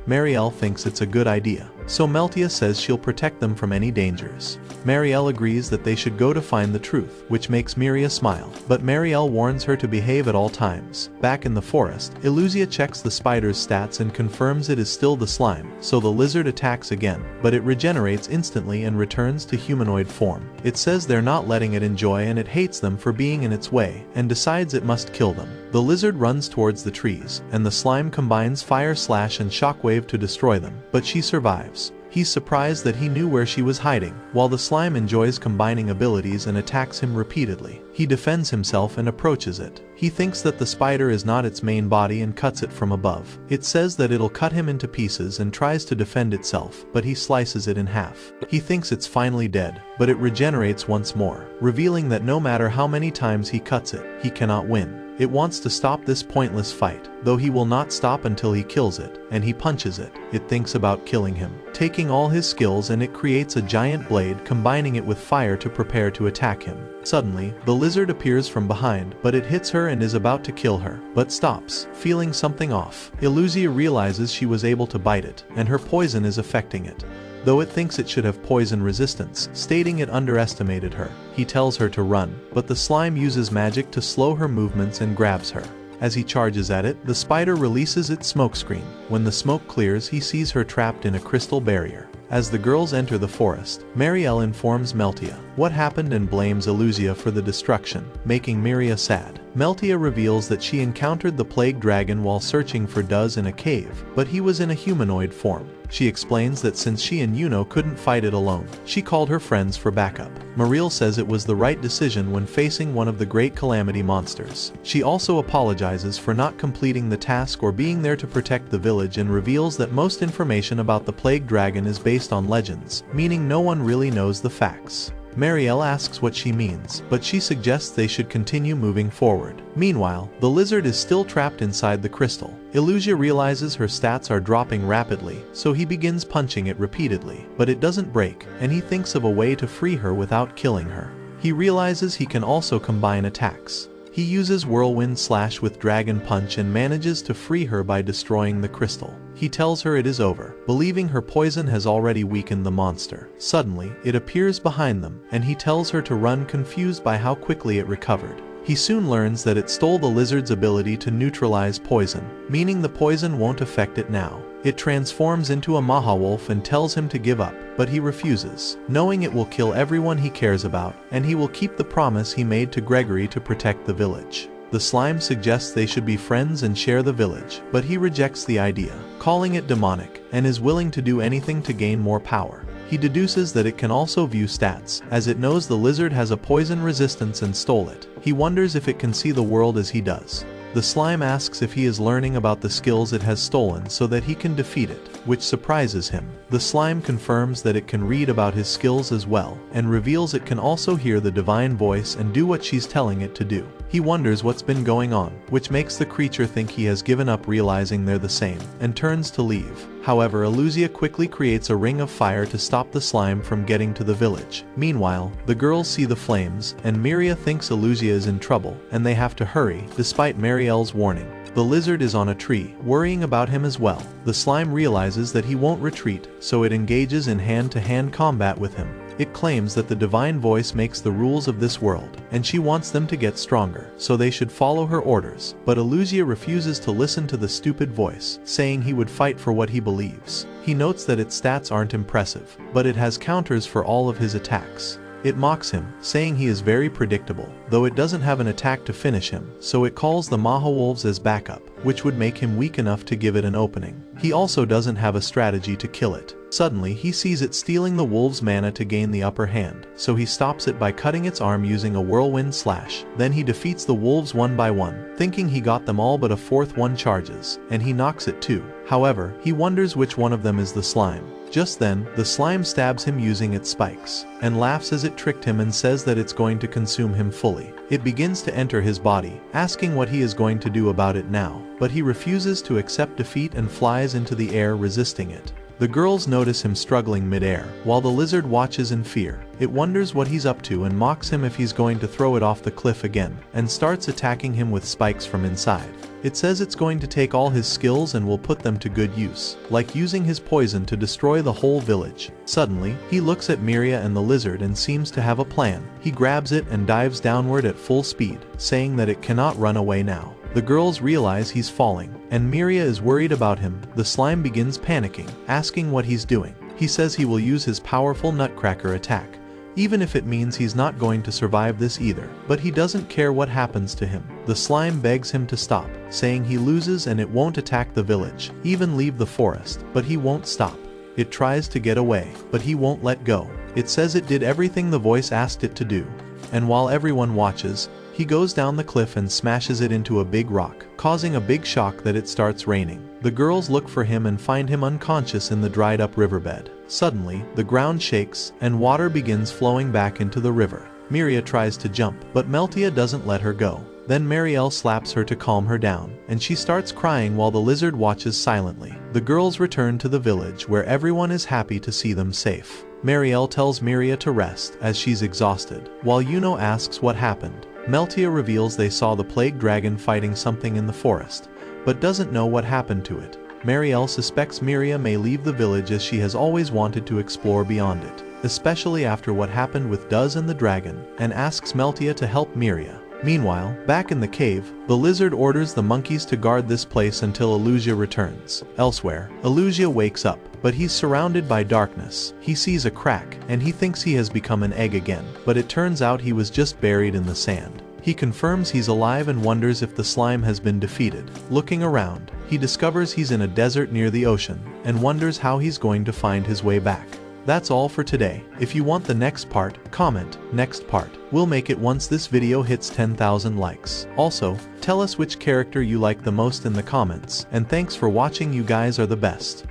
S1: Marielle thinks it's a good idea, so Meltia says she'll protect them from any dangers. Marielle agrees that they should go to find the truth, which makes Miria smile, but Marielle warns her to behave at all times. Back in the forest, Illusia checks the spider's stats and confirms it is still the slime, so the lizard attacks again, but it regenerates instantly and returns to humanoid form. It says they're not letting it enjoy and it hates them for being in its way, and decides it must kill them. The lizard runs towards the trees, and the slime combines fire slash and shockwave to destroy them, but she survives. He's surprised that he knew where she was hiding, while the slime enjoys combining abilities and attacks him repeatedly. He defends himself and approaches it. He thinks that the spider is not its main body and cuts it from above. It says that it'll cut him into pieces and tries to defend itself, but he slices it in half. He thinks it's finally dead, but it regenerates once more, revealing that no matter how many times he cuts it, he cannot win. It wants to stop this pointless fight, though he will not stop until he kills it, and he punches it. It thinks about killing him, taking all his skills, and it creates a giant blade, combining it with fire to prepare to attack him. Suddenly, the lizard appears from behind, but it hits her and is about to kill her, but stops, feeling something off. Illusia realizes she was able to bite it, and her poison is affecting it, though it thinks it should have poison resistance, stating it underestimated her. He tells her to run, but the slime uses magic to slow her movements and grabs her. As he charges at it, the spider releases its smokescreen. When the smoke clears, he sees her trapped in a crystal barrier. As the girls enter the forest, Marielle informs Meltia what happened and blames Illusia for the destruction, making Miria sad. Meltia reveals that she encountered the plague dragon while searching for Duz in a cave, but he was in a humanoid form. She explains that since she and Yuno couldn't fight it alone, she called her friends for backup. Marielle says it was the right decision when facing one of the great Calamity monsters. She also apologizes for not completing the task or being there to protect the village, and reveals that most information about the plague dragon is based on legends, meaning no one really knows the facts. Marielle asks what she means, but she suggests they should continue moving forward. Meanwhile, the lizard is still trapped inside the crystal. Illusia realizes her stats are dropping rapidly, so he begins punching it repeatedly, but it doesn't break, and he thinks of a way to free her without killing her. He realizes he can also combine attacks. He uses Whirlwind Slash with Dragon Punch and manages to free her by destroying the crystal. He tells her it is over, believing her poison has already weakened the monster. Suddenly, it appears behind them, and he tells her to run, confused by how quickly it recovered. He soon learns that it stole the lizard's ability to neutralize poison, meaning the poison won't affect it now. It transforms into a Mahawolf and tells him to give up, but he refuses, knowing it will kill everyone he cares about, and he will keep the promise he made to Gregory to protect the village. The slime suggests they should be friends and share the village, but he rejects the idea, calling it demonic, and is willing to do anything to gain more power. He deduces that it can also view stats, as it knows the lizard has a poison resistance and stole it. He wonders if it can see the world as he does. The slime asks if he is learning about the skills it has stolen so that he can defeat it, which surprises him. The slime confirms that it can read about his skills as well, and reveals it can also hear the divine voice and do what she's telling it to do. He wonders what's been going on, which makes the creature think he has given up, realizing they're the same, and turns to leave. However, Illusia quickly creates a ring of fire to stop the slime from getting to the village. Meanwhile, the girls see the flames, and Miria thinks Illusia is in trouble, and they have to hurry, despite Marielle's warning. The lizard is on a tree, worrying about him as well. The slime realizes that he won't retreat, so it engages in hand-to-hand combat with him. It claims that the divine voice makes the rules of this world, and she wants them to get stronger, so they should follow her orders. But Illusia refuses to listen to the stupid voice, saying he would fight for what he believes. He notes that its stats aren't impressive, but it has counters for all of his attacks. It mocks him, saying he is very predictable, though it doesn't have an attack to finish him, so it calls the Mahawolves as backup, which would make him weak enough to give it an opening. He also doesn't have a strategy to kill it. Suddenly, he sees it stealing the wolf's mana to gain the upper hand, so he stops it by cutting its arm using a whirlwind slash. Then he defeats the wolves one by one, thinking he got them all, but a fourth one charges, and he knocks it too. However, he wonders which one of them is the slime. Just then, the slime stabs him using its spikes, and laughs as it tricked him and says that it's going to consume him fully. It begins to enter his body, asking what he is going to do about it now, but he refuses to accept defeat and flies into the air, resisting it. The girls notice him struggling mid-air, while the lizard watches in fear. It wonders what he's up to and mocks him if he's going to throw it off the cliff again, and starts attacking him with spikes from inside. It says it's going to take all his skills and will put them to good use, like using his poison to destroy the whole village. Suddenly, he looks at Miria and the lizard and seems to have a plan. He grabs it and dives downward at full speed, saying that it cannot run away now. The girls realize he's falling, and Miria is worried about him. The slime begins panicking, asking what he's doing. He says he will use his powerful nutcracker attack, even if it means he's not going to survive this either. But he doesn't care what happens to him. The slime begs him to stop, saying he loses and it won't attack the village, even leave the forest, but he won't stop. It tries to get away, but he won't let go. It says it did everything the voice asked it to do. And while everyone watches, he goes down the cliff and smashes it into a big rock, causing a big shock that it starts raining. The girls look for him and find him unconscious in the dried up riverbed. Suddenly, the ground shakes, and water begins flowing back into the river. Miria tries to jump, but Meltia doesn't let her go. Then Marielle slaps her to calm her down, and she starts crying while the lizard watches silently. The girls return to the village where everyone is happy to see them safe. Marielle tells Miria to rest as she's exhausted, while Yuno asks what happened. Meltia reveals they saw the plague dragon fighting something in the forest, but doesn't know what happened to it. Marielle suspects Miria may leave the village as she has always wanted to explore beyond it, especially after what happened with Duz and the dragon, and asks Meltia to help Miria. Meanwhile, back in the cave, the lizard orders the monkeys to guard this place until Elusia returns. Elsewhere, Elusia wakes up, but he's surrounded by darkness. He sees a crack, and he thinks he has become an egg again, but it turns out he was just buried in the sand. He confirms he's alive and wonders if the slime has been defeated. Looking around, he discovers he's in a desert near the ocean, and wonders how he's going to find his way back. That's all for today. If you want the next part, comment next part. We'll make it once this video hits 10,000 likes. Also, tell us which character you like the most in the comments, and thanks for watching. You guys are the best.